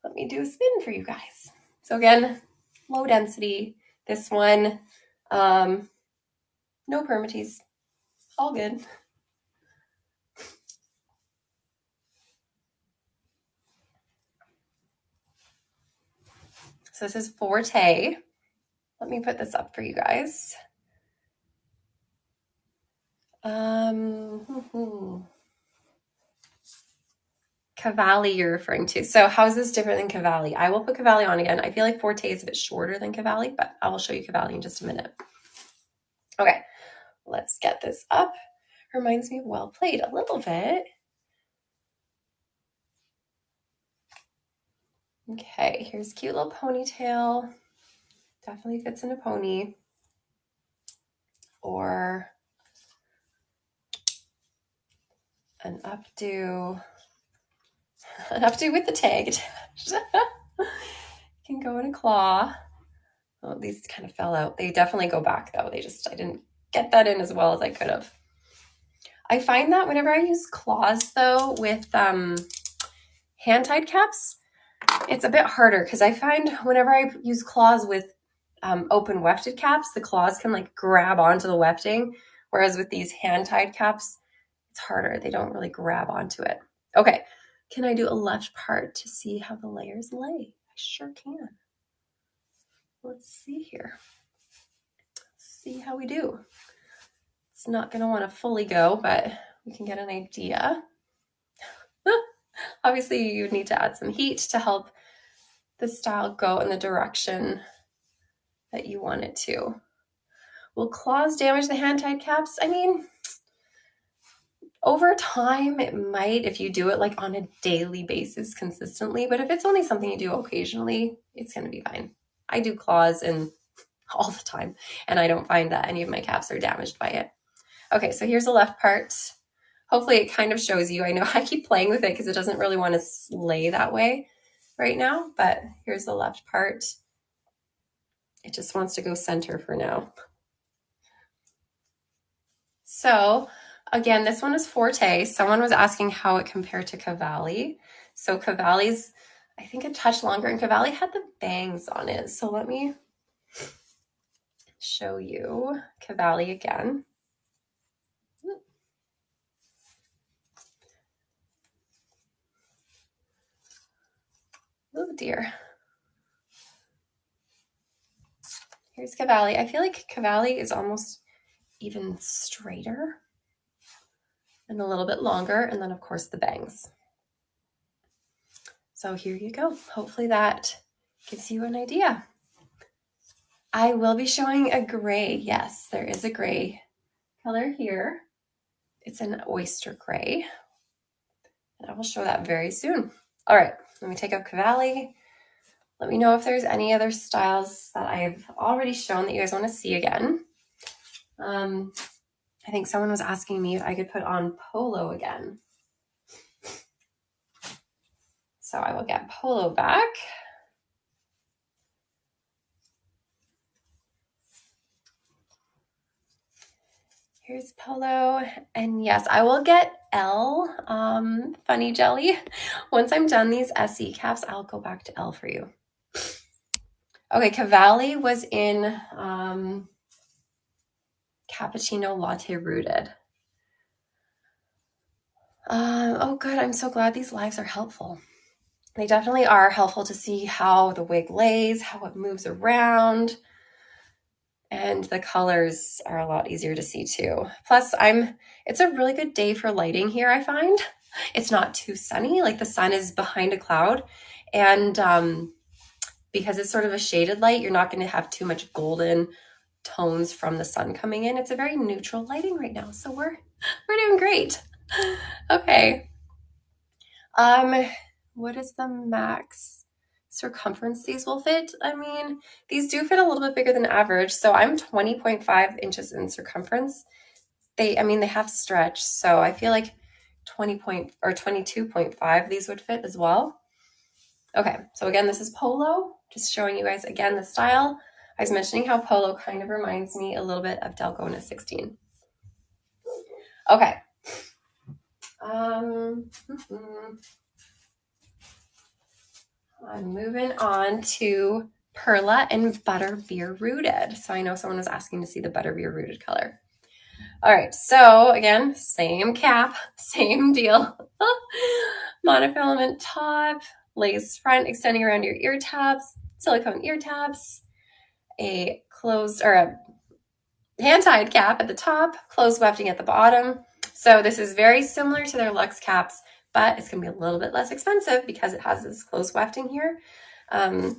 Let me do a spin for you guys. So again, low density. This one, no permatease, all good. So this is Forte. Let me put this up for you guys. Cavali you're referring to. So how is this different than Cavali? I will put Cavali on again. I feel like Forte is a bit shorter than Cavali, but I will show you Cavali in just a minute. Okay, Let's get this up. Reminds me of Well Played a little bit. Okay, here's a cute little ponytail. Definitely fits in a pony. Or an updo. An updo with the tag attached. Can go in a claw. Oh, these kind of fell out. They definitely go back though. I didn't get that in as well as I could have. I find that whenever I use claws though with hand-tied caps, it's a bit harder because I find whenever I use claws with open wefted caps, the claws can like grab onto the wefting, whereas with these hand-tied caps, it's harder. They don't really grab onto it. Okay, can I do a left part to see how the layers lay? I sure can. Let's see here. Let's see how we do. It's not going to want to fully go, but we can get an idea. Obviously, you need to add some heat to help the style go in the direction that you want it to. Will claws damage the hand-tied caps? I mean, over time, it might if you do it like on a daily basis consistently, but if it's only something you do occasionally, it's going to be fine. I do claws and all the time, and I don't find that any of my caps are damaged by it. Okay, so here's the left part. Hopefully it kind of shows you. I know I keep playing with it because it doesn't really want to lay that way right now, but here's the left part. It just wants to go center for now. So again, this one is Forte. Someone was asking how it compared to Cavali. So Cavali's, I think, a touch longer, and Cavali had the bangs on it. So let me show you Cavali again. Oh dear. Here's Cavali. I feel like Cavali is almost even straighter and a little bit longer, and then of course the bangs. So here you go. Hopefully that gives you an idea. I will be showing a gray. Yes, there is a gray color here. It's an oyster gray, and I will show that very soon. All right, let me take out Cavali. Let me know if there's any other styles that I've already shown that you guys want to see again. I think someone was asking me if I could put on Polo again. So I will get Polo back. Here's Polo. And yes, I will get Elle, Funny Jelly. Once I'm done these SE caps, I'll go back to Elle for you. Okay, Cavali was in Cappuccino Latte Rooted. Oh, good. I'm so glad these lives are helpful. They definitely are helpful to see how the wig lays, how it moves around, and the colors are a lot easier to see too. Plus, it's a really good day for lighting here, I find. It's not too sunny, like the sun is behind a cloud, and because it's sort of a shaded light, you're not going to have too much golden tones from the sun coming in. It's a very neutral lighting right now, so we're doing great. Okay. What is the max circumference these will fit? I mean, these do fit a little bit bigger than average. So I'm 20.5 inches in circumference. They have stretch. So I feel like 22.5 these would fit as well. Okay, so again, this is Polo. Just showing you guys again the style. I was mentioning how Polo kind of reminds me a little bit of Delgona 16. Okay. I'm moving on to Pearla and Butterbeer Rooted. So I know someone was asking to see the Butterbeer Rooted color. All right, so again, same cap, same deal. Monofilament top, lace front extending around your ear tabs, silicone ear tabs, a closed or a hand-tied cap at the top, closed wefting at the bottom. So this is very similar to their Lux caps, but it's going to be a little bit less expensive because it has this closed wefting here. And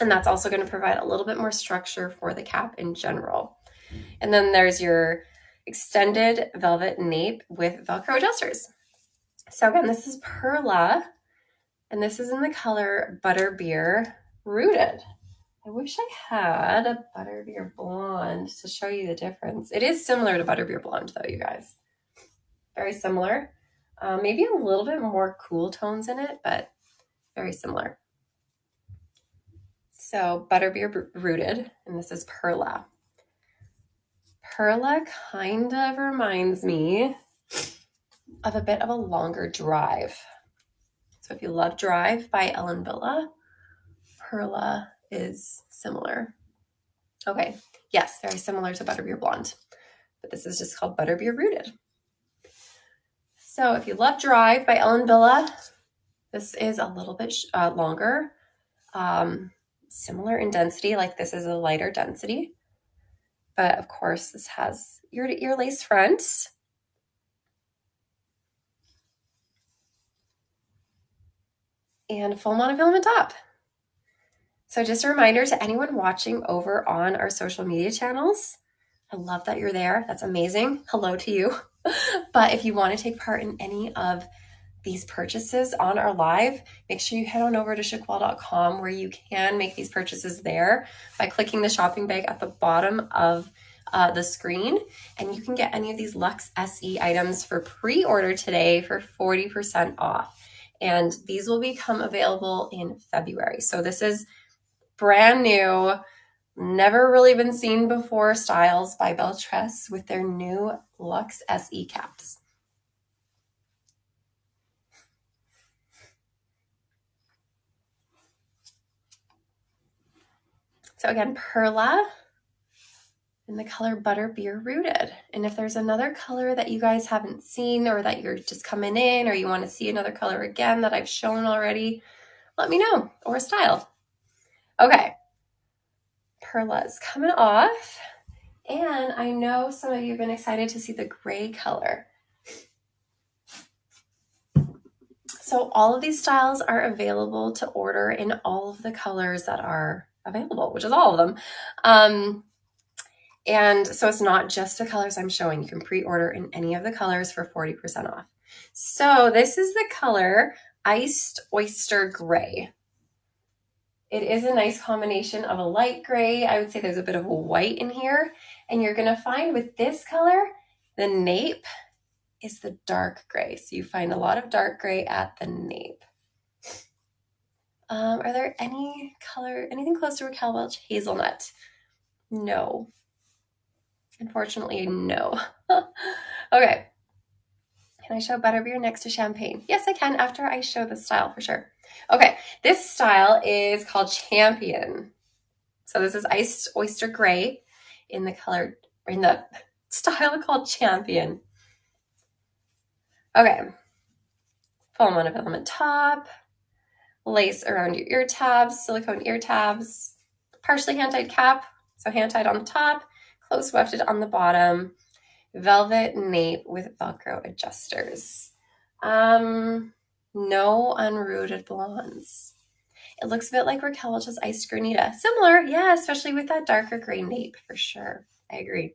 that's also going to provide a little bit more structure for the cap in general. And then there's your extended velvet nape with Velcro adjusters. So again, this is Pearla, and this is in the color Butterbeer Rooted. I wish I had a Butterbeer Blonde to show you the difference. It is similar to Butterbeer Blonde though, you guys. Very similar. Maybe a little bit more cool tones in it, but very similar. So Butterbeer Rooted, and this is Pearla. Pearla kind of reminds me of a bit of a longer drive. So if you love Drive by Elle, Pearla is similar. Okay, yes, very similar to Butterbeer Blonde, but this is just called Butterbeer Rooted. So if you love Drive by Elle, this is a little bit longer, similar in density, like this is a lighter density. But of course, this has ear-to-ear lace front. And full monofilament top. So just a reminder to anyone watching over on our social media channels, I love that you're there. That's amazing. Hello to you. But if you want to take part in any of these purchases on our live, make sure you head on over to chiquel.com where you can make these purchases there by clicking the shopping bag at the bottom of the screen, and you can get any of these Lux SE items for pre-order today for 40% off. And these will become available in February. So this is brand new, never really been seen before styles by Belle Tress with their new Lux SE caps. So again, Pearla in the color Butterbeer Rooted. And if there's another color that you guys haven't seen, or that you're just coming in, or you want to see another color again that I've shown already, let me know, or a style. Okay, Pearla is coming off. And I know some of you have been excited to see the gray color. So all of these styles are available to order in all of the colors that are available, which is all of them. And so it's not just the colors I'm showing. You can pre-order in any of the colors for 40% off. So this is the color Iced Oyster Gray. It is a nice combination of a light gray. I would say there's a bit of a white in here. And you're going to find with this color, the nape is the dark gray. So you find a lot of dark gray at the nape. Are there anything close to Raquel Welch Hazelnut? No. Unfortunately, no. Okay. Can I show Butterbeer next to Champagne? Yes, I can after I show the style for sure. Okay, this style is called Champion. So this is Iced Oyster Gray in the style called Champion. Okay, full monofilament top, lace around your ear tabs, silicone ear tabs, partially hand-tied cap, so hand-tied on the top, close wefted on the bottom, velvet nape with Velcro adjusters. No unrooted blondes. It looks a bit like Raquel Welch's Iced Granita. Similar, yeah, especially with that darker gray nape for sure. I agree.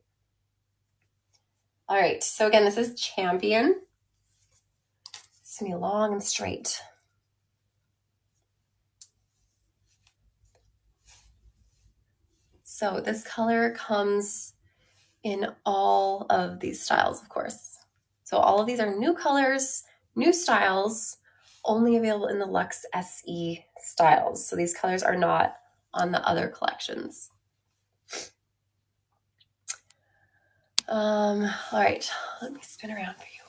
All right, so again, this is Champion. It's gonna be long and straight. So this color comes in all of these styles, of course. So all of these are new colors, new styles, only available in the Lux SE styles. So these colors are not on the other collections. All right, let me spin around for you.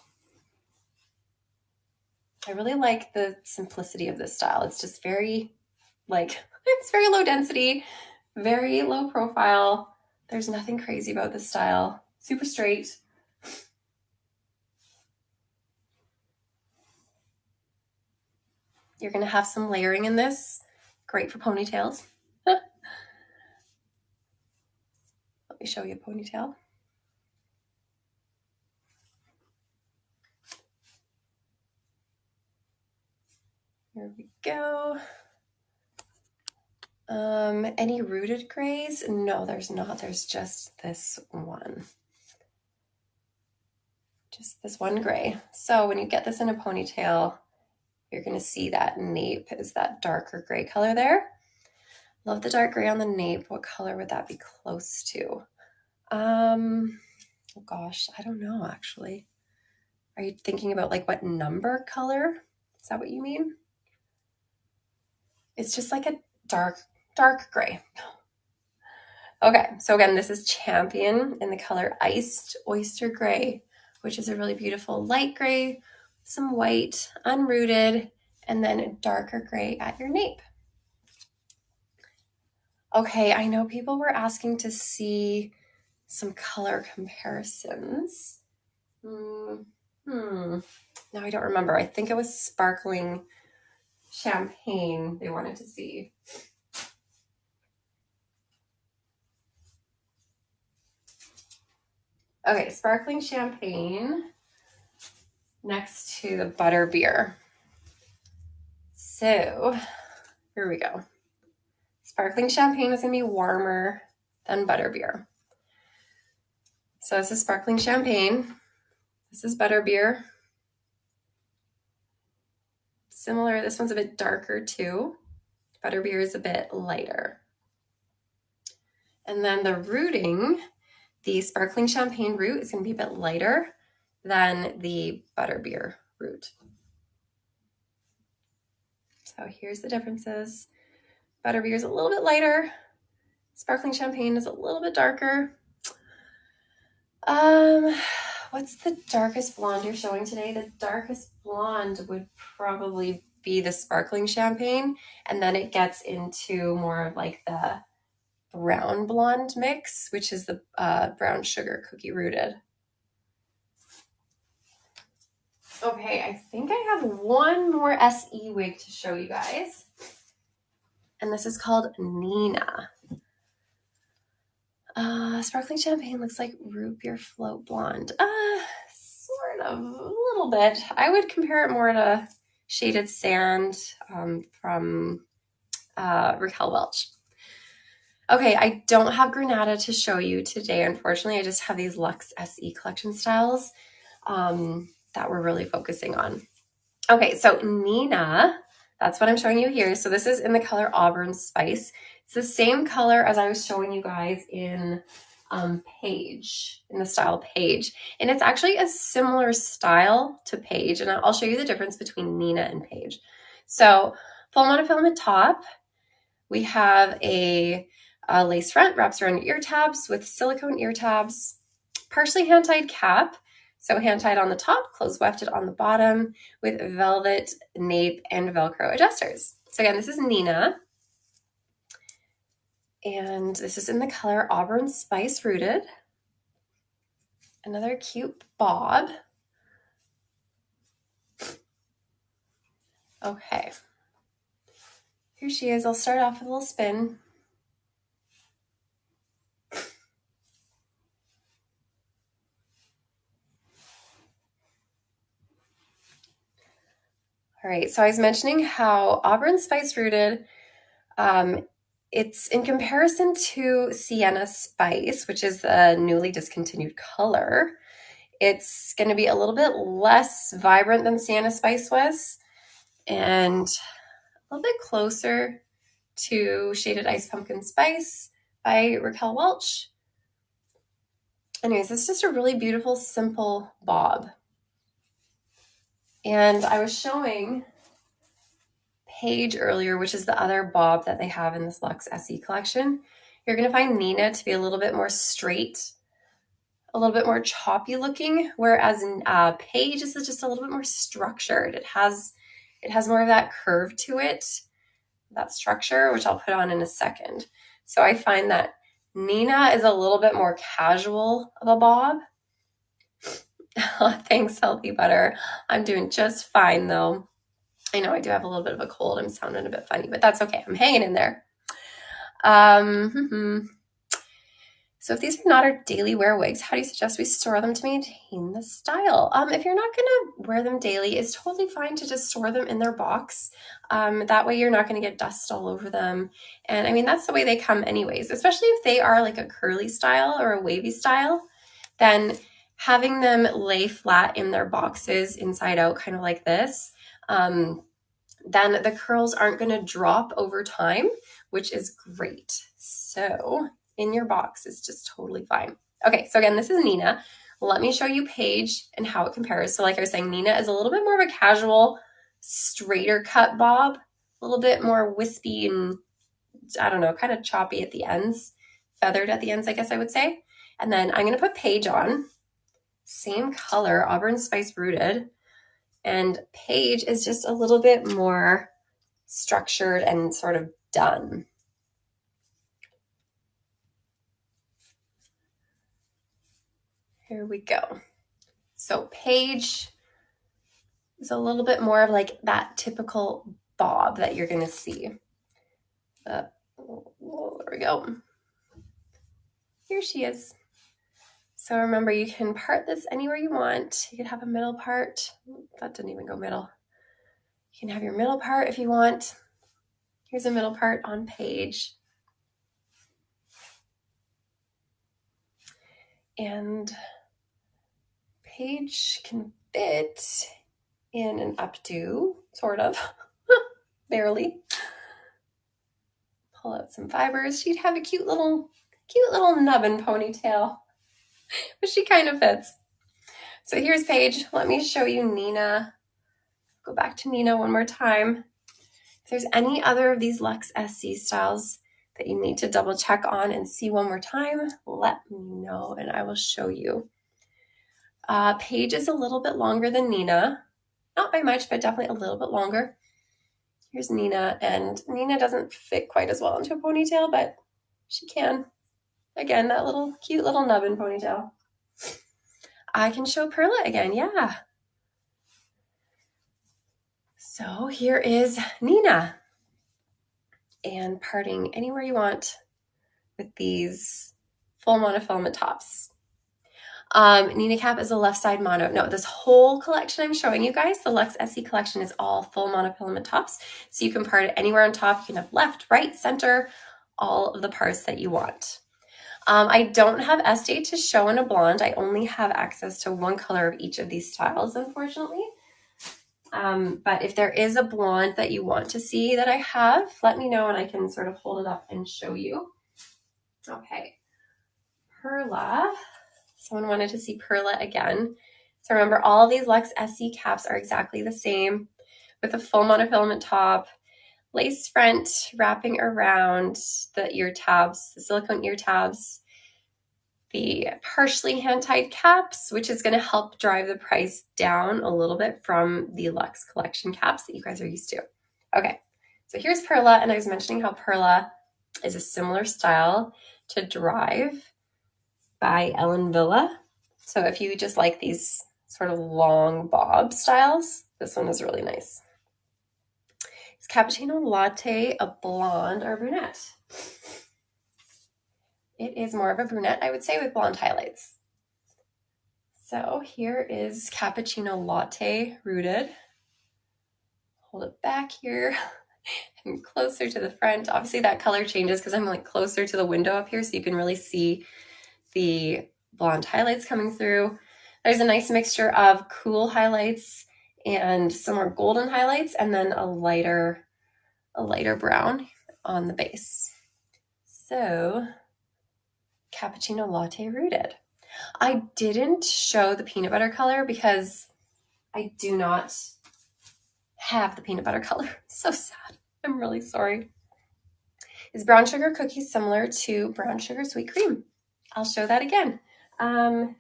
I really like the simplicity of this style. It's just very, it's very low density, very low profile. There's nothing crazy about this style. Super straight. You're gonna have some layering in this. Great for ponytails. Let me show you a ponytail. Here we go. Any rooted grays? No, there's not. There's just this one. just this one gray. So when you get this in a ponytail, you're gonna see that nape is that darker gray color there. Love the dark gray on the nape. What color would that be close to? Oh gosh, I don't know actually. Are you thinking about like what number color? Is that what you mean? It's just like a dark gray. Okay, so again, this is Champion in the color Iced Oyster Gray, which is a really beautiful light gray, some white, unrooted, and then a darker gray at your nape. Okay, I know people were asking to see some color comparisons. Now I don't remember. I think it was Sparkling Champagne they wanted to see. Okay, Sparkling Champagne next to the Butterbeer. So here we go. Sparkling Champagne is going to be warmer than Butterbeer. So this is Sparkling Champagne. This is Butterbeer. Similar, this one's a bit darker too. Butterbeer is a bit lighter. And then the rooting, the Sparkling Champagne root is going to be a bit lighter than the Butterbeer root. So here's the differences. Butterbeer is a little bit lighter. Sparkling Champagne is a little bit darker. What's the darkest blonde you're showing today? The darkest blonde would probably be the Sparkling Champagne, and then it gets into more of like the brown blonde mix, which is the brown sugar cookie rooted. Okay, I think I have one more SE wig to show you guys, and this is called Nina. Sparkling Champagne looks like root beer float blonde. Sort of, a little bit. I would compare it more to Shaded Sand from Raquel Welch. Okay, I don't have Granada to show you today, unfortunately. I just have these Lux SE collection styles that we're really focusing on. Okay, so Nina, that's what I'm showing you here. So this is in the color Auburn Spice. It's the same color as I was showing you guys in Page, in the style Page. And it's actually a similar style to Page. And I'll show you the difference between Nina and Page. So full monofilament top. We have a lace front, wraps around your ear tabs with silicone ear tabs, partially hand-tied cap. So hand-tied on the top, close wefted on the bottom with velvet nape and Velcro adjusters. So again, this is Nina. And this is in the color Auburn Spice Rooted. Another cute bob. Okay. Here she is. I'll start off with a little spin. All right, so I was mentioning how Auburn Spice Rooted, it's in comparison to Sienna Spice, which is the newly discontinued color. It's going to be a little bit less vibrant than Sienna Spice was, and a little bit closer to Shaded Ice Pumpkin Spice by Raquel Welch. Anyways, it's just a really beautiful, simple bob. And I was showing Page earlier, which is the other bob that they have in this Lux SE collection. You're going to find Nina to be a little bit more straight, a little bit more choppy looking, whereas in Page is just a little bit more structured. It has more of that curve to it, that structure, which I'll put on in a second. So I find that Nina is a little bit more casual of a bob. Thanks, Healthy Butter. I'm doing just fine though. I know I do have a little bit of a cold. I'm sounding a bit funny, but that's okay. I'm hanging in there. So if these are not our daily wear wigs, how do you suggest we store them to maintain the style? If you're not gonna wear them daily, it's totally fine to just store them in their box. That way you're not gonna get dust all over them. And I mean, that's the way they come anyways, especially if they are like a curly style or a wavy style, then having them lay flat in their boxes inside out, kind of like this, then the curls aren't going to drop over time, which is great. So in your box is just totally fine. Okay, so again, this is Nina. Let me show you Paige and how it compares. So like I was saying, Nina is a little bit more of a casual, straighter cut bob, a little bit more wispy and, I don't know, kind of choppy at the ends, feathered at the ends, I guess I would say. And then I'm going to put Paige on. Same color, Auburn Spice Rooted. And Paige is just a little bit more structured and sort of done. Here we go. So Paige is a little bit more of like that typical bob that you're going to see. There we go. Here she is. So remember, you can part this anywhere you want. You can have a middle part. That didn't even go middle. You can have your middle part if you want. Here's a middle part on Paige. And Paige can fit in an updo, sort of, barely. Pull out some fibers. She'd have a cute little nubbin ponytail, but she kind of fits. So here's Paige. Let me show you Nina. Go back to Nina one more time. If there's any other of these Lux SE styles that you need to double check on and see one more time, let me know and I will show you. Paige is a little bit longer than Nina. Not by much, but definitely a little bit longer. Here's Nina, and Nina doesn't fit quite as well into a ponytail, but she can. Again, that little cute little nubbin ponytail. I can show Pearla again, yeah. So here is Nina. And parting anywhere you with these full monofilament tops. Nina cap is a left side mono. No, this whole collection I'm showing you guys, the Lux SE collection, is all full monofilament tops. So you can part it anywhere on top. You can have left, right, center, all of the parts that you want. I don't have Estee to show in a blonde. I only have access to one color of each of these styles, unfortunately. But if there is a blonde that you want to see that I have, let me know and I can sort of hold it up and show you. Okay, Pearla. Someone wanted to see Pearla again. So remember, all of these Lux SE caps are exactly the same with a full monofilament top, lace front wrapping around the ear tabs, the silicone ear tabs, the partially hand-tied caps, which is going to help drive the price down a little bit from the Lux collection caps that you guys are used to. Okay, so here's Pearla, and I was mentioning how Pearla is a similar style to Drive by Elle Villa. So if you just like these sort of long bob styles, this one is really nice. Is Cappuccino Latte a blonde or brunette? It is more of a brunette, I would say, with blonde highlights. So here is Cappuccino Latte Rooted. Hold it back here and closer to the front. Obviously that color changes because I'm like closer to the window up here so you can really see the blonde highlights coming through. There's a nice mixture of cool highlights and some more golden highlights and then a lighter brown on the base. So Cappuccino Latte Rooted. I didn't show the peanut butter color because I do not have the peanut butter color. So sad. I'm really sorry. Is brown sugar cookie similar to brown sugar sweet cream? I'll show that again.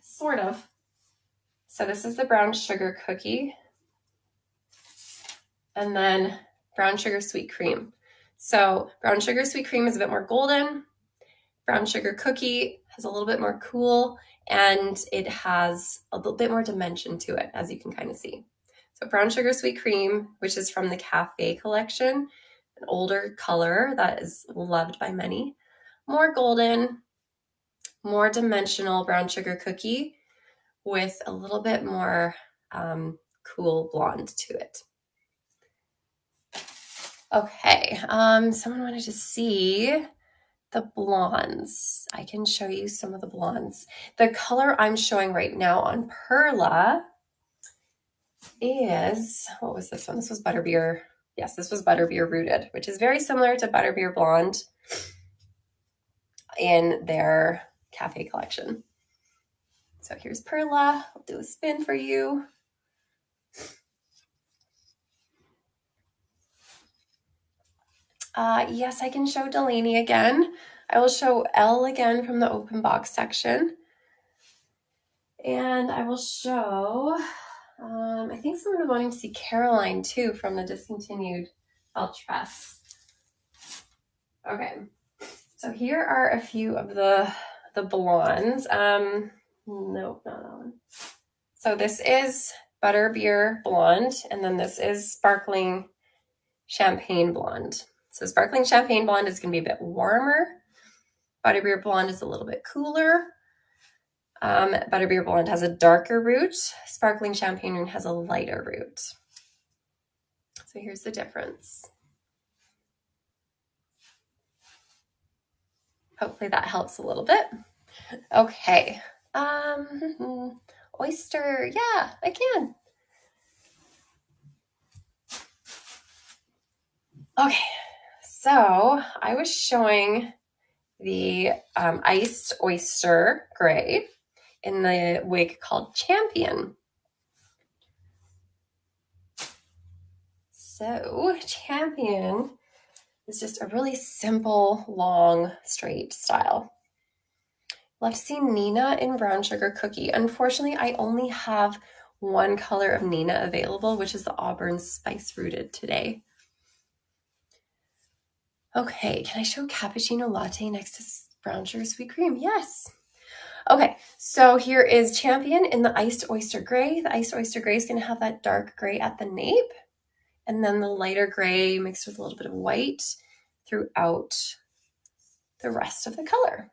Sort of. So this is the brown sugar cookie. And then brown sugar sweet cream. So brown sugar sweet cream is a bit more golden. Brown sugar cookie has a little bit more cool, and it has a little bit more dimension to it, as you can kind of see. So brown sugar sweet cream, which is from the Cafe collection, an older color that is loved by many. More golden, more dimensional brown sugar cookie with a little bit more cool blonde to it. Okay, someone wanted to see the blondes. I can show you some of the blondes. The color I'm showing right now on Pearla is, what was this one? This was Butterbeer. Yes, this was Butterbeer Rooted, which is very similar to Butterbeer Blonde in their cafe collection. So here's Pearla. I'll do a spin for you. Yes, I can show Delaney again. I will show Elle again from the open box section. And I will show, I think someone was wanting to see Caroline too from the Discontinued Belle Tress. Okay, so here are a few of the blondes. Nope, not that one. So this is Butterbeer Blonde, and then this is Sparkling Champagne Blonde. So Sparkling Champagne Blonde is going to be a bit warmer. Butterbeer Blonde is a little bit cooler. Butterbeer Blonde has a darker root. Sparkling Champagne has a lighter root. So here's the difference. Hopefully that helps a little bit. Okay. Oyster, yeah, I can. Okay, so I was showing the iced oyster gray in the wig called Champion. So Champion is just a really simple, long, straight style. Love to see Nina in Brown Sugar Cookie. Unfortunately, I only have one color of Nina available, which is the Auburn Spice Rooted today. Okay, can I show Cappuccino Latte next to Brown Sugar Sweet Cream? Yes. Okay, so here is Champion in the Iced Oyster Gray. The Iced Oyster Gray is going to have that dark gray at the nape, and then the lighter gray mixed with a little bit of white throughout the rest of the color.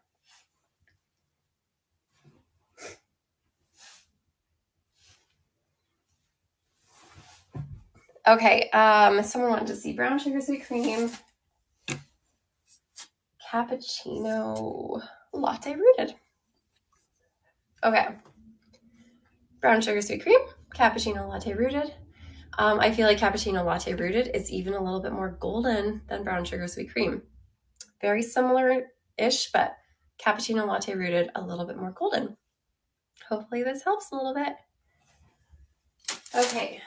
Okay, someone wanted to see Brown Sugar Sweet Cream, Cappuccino Latte Rooted. Okay, Brown Sugar Sweet Cream, Cappuccino Latte Rooted. I feel like Cappuccino Latte Rooted is even a little bit more golden than Brown Sugar Sweet Cream. Very similar-ish, but Cappuccino Latte Rooted a little bit more golden. Hopefully this helps a little bit. Okay,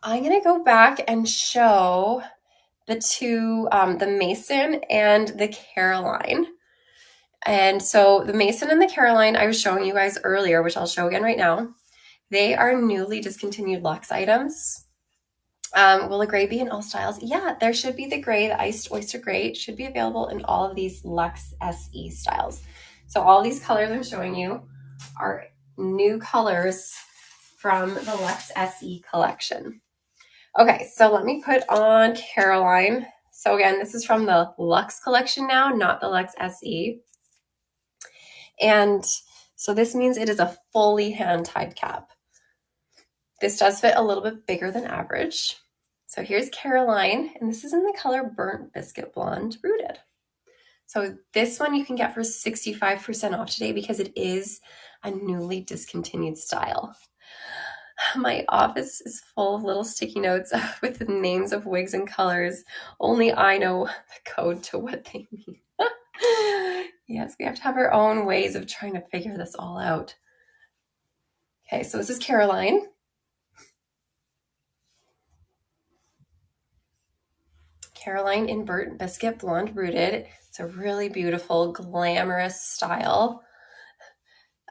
I'm gonna go back and show the two, the Mason and the Caroline. And so the Mason and the Caroline I was showing you guys earlier, which I'll show again right now. They are newly discontinued Lux items. Will the gray be in all styles? Yeah, there should be the gray, the Iced Oyster Gray should be available in all of these Lux SE styles. So all these colors I'm showing you are new colors from the Lux SE collection. Okay, so let me put on Caroline. So again, this is from the Lux collection now, not the Lux SE. And so this means it is a fully hand-tied cap. This does fit a little bit bigger than average. So here's Caroline, and this is in the color Burnt Biscuit Blonde Rooted. So this one you can get for 65% off today because it is a newly discontinued style. My office is full of little sticky notes with the names of wigs and colors. Only I know the code to what they mean. Yes, we have to have our own ways of trying to figure this all out. Okay, so this is Caroline. Caroline in Burnt Biscuit Blonde Rooted. It's a really beautiful, glamorous style.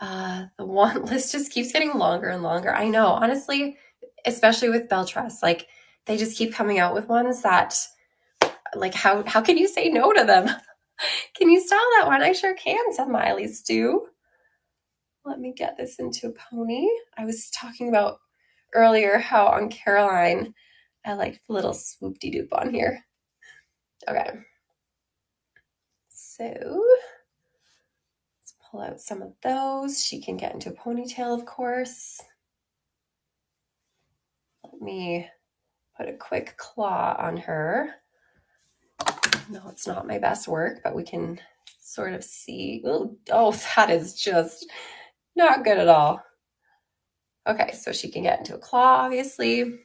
The one list just keeps getting longer and longer. I know, honestly, especially with Belle Tress, like they just keep coming out with ones that, like, how can you say no to them? Can you style that one? I sure can, said Miley Stew. Let me get this into a pony. I was talking about earlier how on Caroline, I liked the little swoop-de-doop on here. Okay. So let's pull out some of those. She can get into a ponytail, of course. Let me put a quick claw on her. No, it's not my best work, but we can sort of see. Ooh, oh, that is just not good at all. Okay, so she can get into a claw, obviously.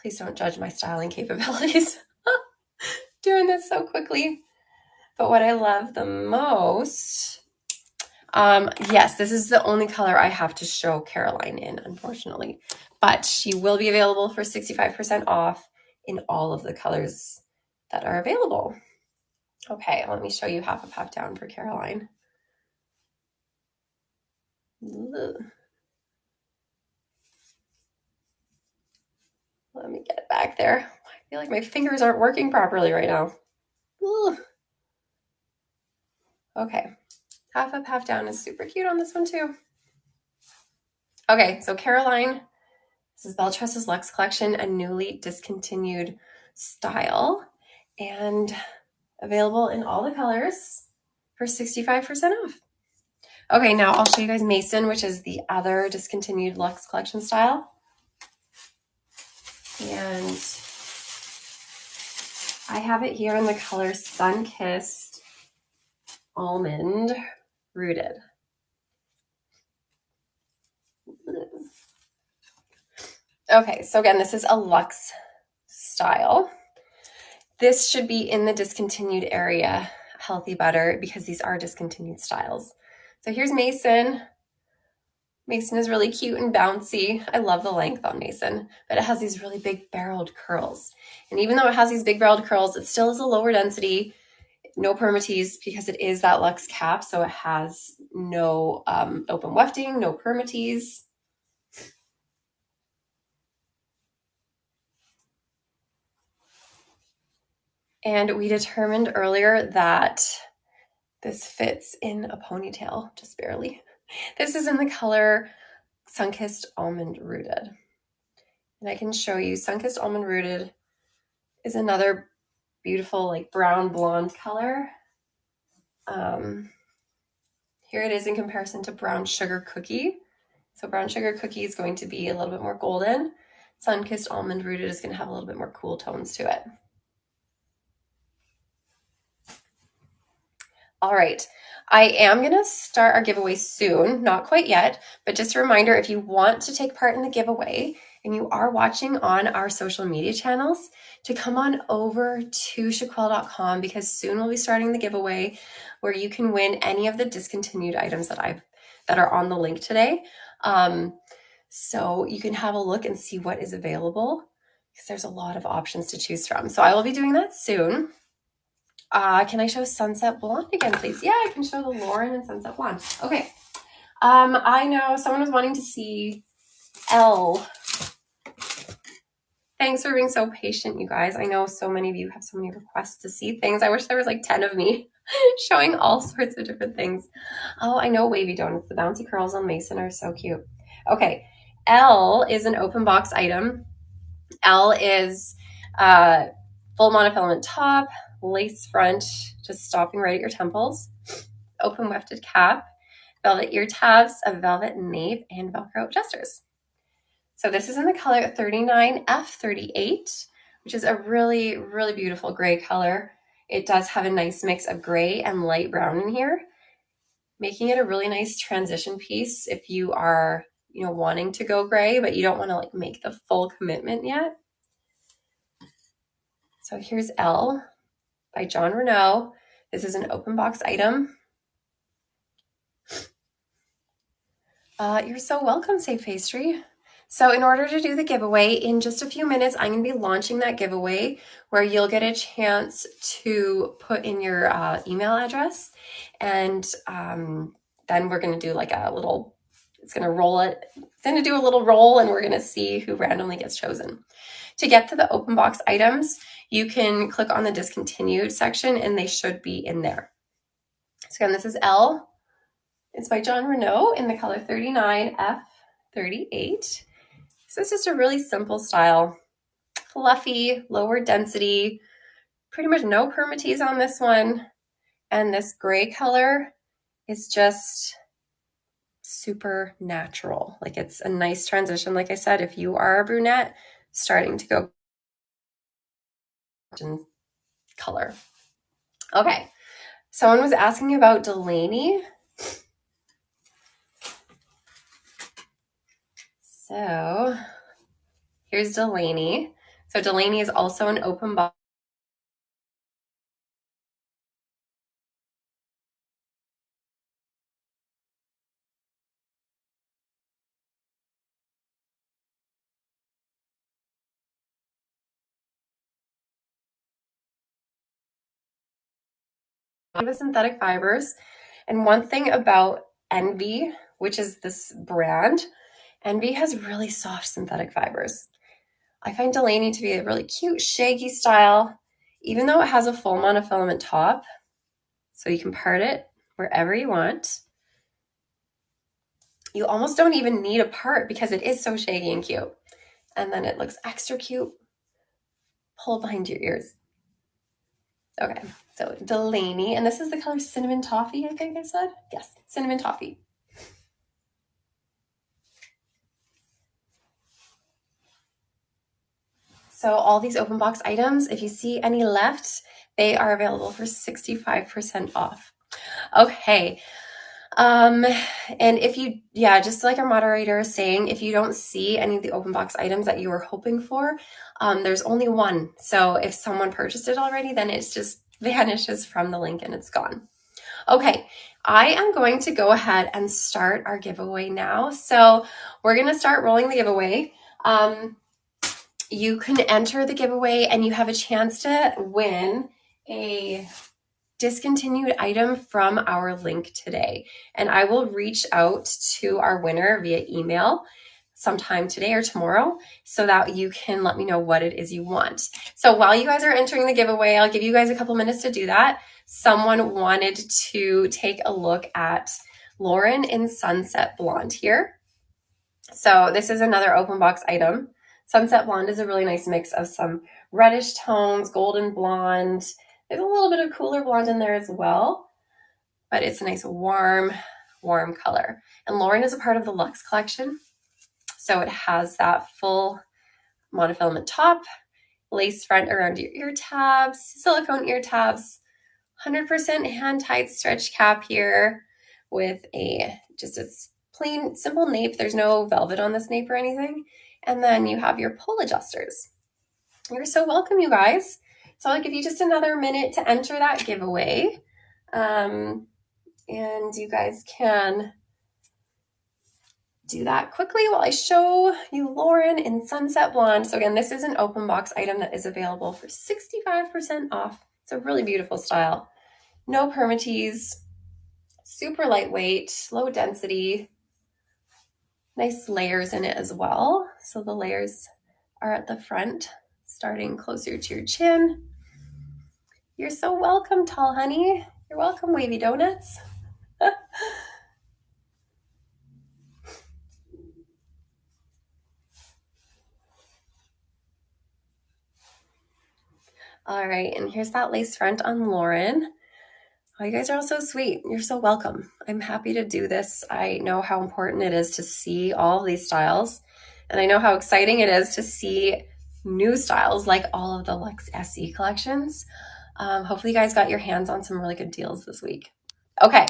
Please don't judge my styling capabilities. Doing this so quickly. But what I love the most, yes, this is the only color I have to show Caroline in, unfortunately. But she will be available for 65% off in all of the colors that are available. Okay, let me show you half a puff down for Caroline. Ugh. Let me get it back there. I feel like my fingers aren't working properly right now. Ugh. Okay, half up, half down is super cute on this one too. Okay, so Caroline, this is Belle Tress's Lux collection, a newly discontinued style, and available in all the colors for 65% off. Okay, now I'll show you guys Mason, which is the other discontinued Lux collection style. And I have it here in the color Sun-Kissed Almond Rooted. Okay, so again, this is a Lux style. This should be in the discontinued area, Healthy Butter, because these are discontinued styles. So here's Mason. Mason is really cute and bouncy. I love the length on Mason, but it has these really big barreled curls. And even though it has these big barreled curls, it still is a lower density, no permatease, because it is that Lux cap, so it has no open wefting, no permatease. And we determined earlier that this fits in a ponytail, just barely. This is in the color Sun-Kissed Almond Rooted. And I can show you, Sun-Kissed Almond Rooted is another beautiful like brown blonde color. Here it is in comparison to Brown Sugar Cookie. So Brown Sugar Cookie is going to be a little bit more golden. Sun-Kissed Almond Rooted is going to have a little bit more cool tones to it. All right, I am going to start our giveaway soon, not quite yet, but just a reminder, if you want to take part in the giveaway and you are watching on our social media channels, to come on over to chiquel.com, because soon we'll be starting the giveaway where you can win any of the discontinued items that are on the link today. So you can have a look and see what is available, because there's a lot of options to choose from. So I will be doing that soon. Can I show Sunset Blonde again, please? Yeah, I can show the Lauren and Sunset Blonde. Okay. I know someone was wanting to see Elle. Thanks for being so patient, you guys. I know so many of you have so many requests to see things. I wish there was like 10 of me showing all sorts of different things. Oh, I know Wavy Donuts. The bouncy curls on Mason are so cute. Okay. Elle is an open box item. Elle is full monofilament top, lace front, just stopping right at your temples, open wefted cap, velvet ear tabs, a velvet nape, and Velcro adjusters. So this is in the color 39F38, which is a really, really beautiful gray color. It does have a nice mix of gray and light brown in here, making it a really nice transition piece if you are, wanting to go gray, but you don't want to like make the full commitment yet. So here's Elle by John Renau. This is an open box item. You're so welcome, Safe Pastry. So in order to do the giveaway, in just a few minutes, I'm going to be launching that giveaway where you'll get a chance to put in your email address. And then we're going to do like a little, it's going to roll it. It's going to do a little roll and we're going to see who randomly gets chosen. To get to the open box items, you can click on the discontinued section and they should be in there. So again, this is Elle. It's by John Renau in the color 39F38. So it's just a really simple style. Fluffy, lower density, pretty much no permatease on this one. And this gray color is just super natural. Like it's a nice transition. Like I said, if you are a brunette starting to go color. Okay, someone was asking about Delaney. So here's Delaney. So Delaney is also an open box. Of synthetic fibers. And one thing about Envy, which is this brand, Envy has really soft synthetic fibers. I find Delaney to be a really cute, shaggy style, even though it has a full monofilament top. So you can part it wherever you want. You almost don't even need a part because it is so shaggy and cute. And then it looks extra cute. Pull behind your ears. Okay, so Delaney, and this is the color Cinnamon Toffee, I think I said? Yes, Cinnamon Toffee. So all these open box items, if you see any left, they are available for 65% off. Okay. And if you, just like our moderator is saying, if you don't see any of the open box items that you were hoping for, there's only one. So if someone purchased it already, then it just vanishes from the link and it's gone. Okay, I am going to go ahead and start our giveaway now. So we're going to start rolling the giveaway. You can enter the giveaway and you have a chance to win a discontinued item from our link today. And I will reach out to our winner via email sometime today or tomorrow so that you can let me know what it is you want. So while you guys are entering the giveaway, I'll give you guys a couple minutes to do that. Someone wanted to take a look at Lauren in Sunset Blonde here. So this is another open box item. Sunset Blonde is a really nice mix of some reddish tones, golden blonde. There's a little bit of cooler blonde in there as well, but it's a nice warm color. And Lauren is a part of the Lux collection. So it has that full monofilament top, lace front around your ear tabs, silicone ear tabs, 100% hand-tied stretch cap here with just a plain, simple nape. There's no velvet on this nape or anything. And then you have your pull adjusters. You're so welcome, you guys. So I'll give you just another minute to enter that giveaway. And you guys can do that quickly while I show you Lauren in Sunset Blonde. So again, this is an open box item that is available for 65% off. It's a really beautiful style. No permatease, super lightweight, low density, nice layers in it as well. So the layers are at the front, starting closer to your chin. You're so welcome, Tall Honey. You're welcome, Wavy Donuts. All right, and here's that lace front on Lauren. Oh, you guys are all so sweet. You're so welcome. I'm happy to do this. I know how important it is to see all of these styles, and I know how exciting it is to see new styles like all of the Lux SE collections. Hopefully you guys got your hands on some really good deals this week. Okay,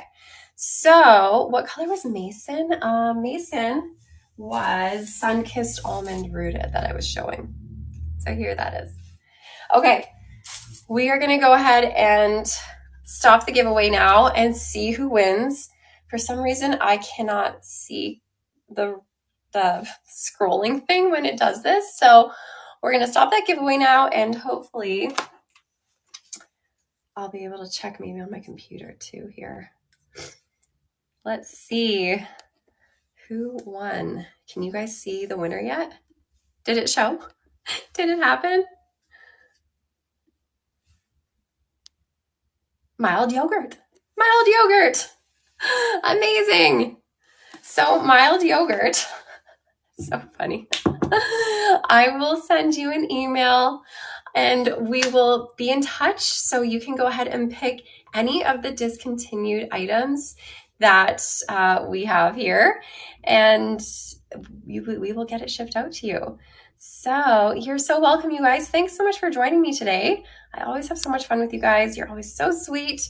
so what color was Mason? Mason was Sun-Kissed Almond Rooted that I was showing. So here that is. Okay, we are going to go ahead and stop the giveaway now and see who wins. For some reason, I cannot see the scrolling thing when it does this. So we're going to stop that giveaway now, and hopefully I'll be able to check maybe on my computer too here. Let's see who won. Can you guys see the winner yet? Did it show? Did it happen? Mild yogurt. Mild yogurt. Amazing. So mild yogurt. So funny. I will send you an email and we will be in touch so you can go ahead and pick any of the discontinued items that we have here, and we will get it shipped out to you. So you're so welcome, you guys. Thanks so much for joining me today. I always have so much fun with you guys. You're always so sweet.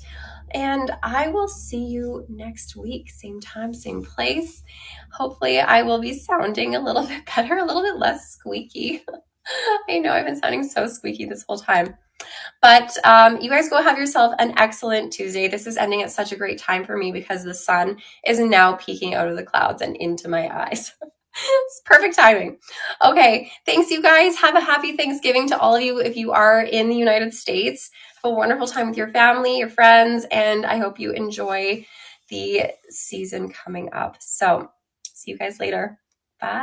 And I will see you next week, same time, same place. Hopefully I will be sounding a little bit better, a little bit less squeaky. I know I've been sounding so squeaky this whole time. But you guys go have yourself an excellent Tuesday. This is ending at such a great time for me because the sun is now peeking out of the clouds and into my eyes. It's perfect timing. Okay, thanks you guys. Have a happy Thanksgiving to all of you if you are in the United States. Have a wonderful time with your family, your friends, and I hope you enjoy the season coming up. So see you guys later.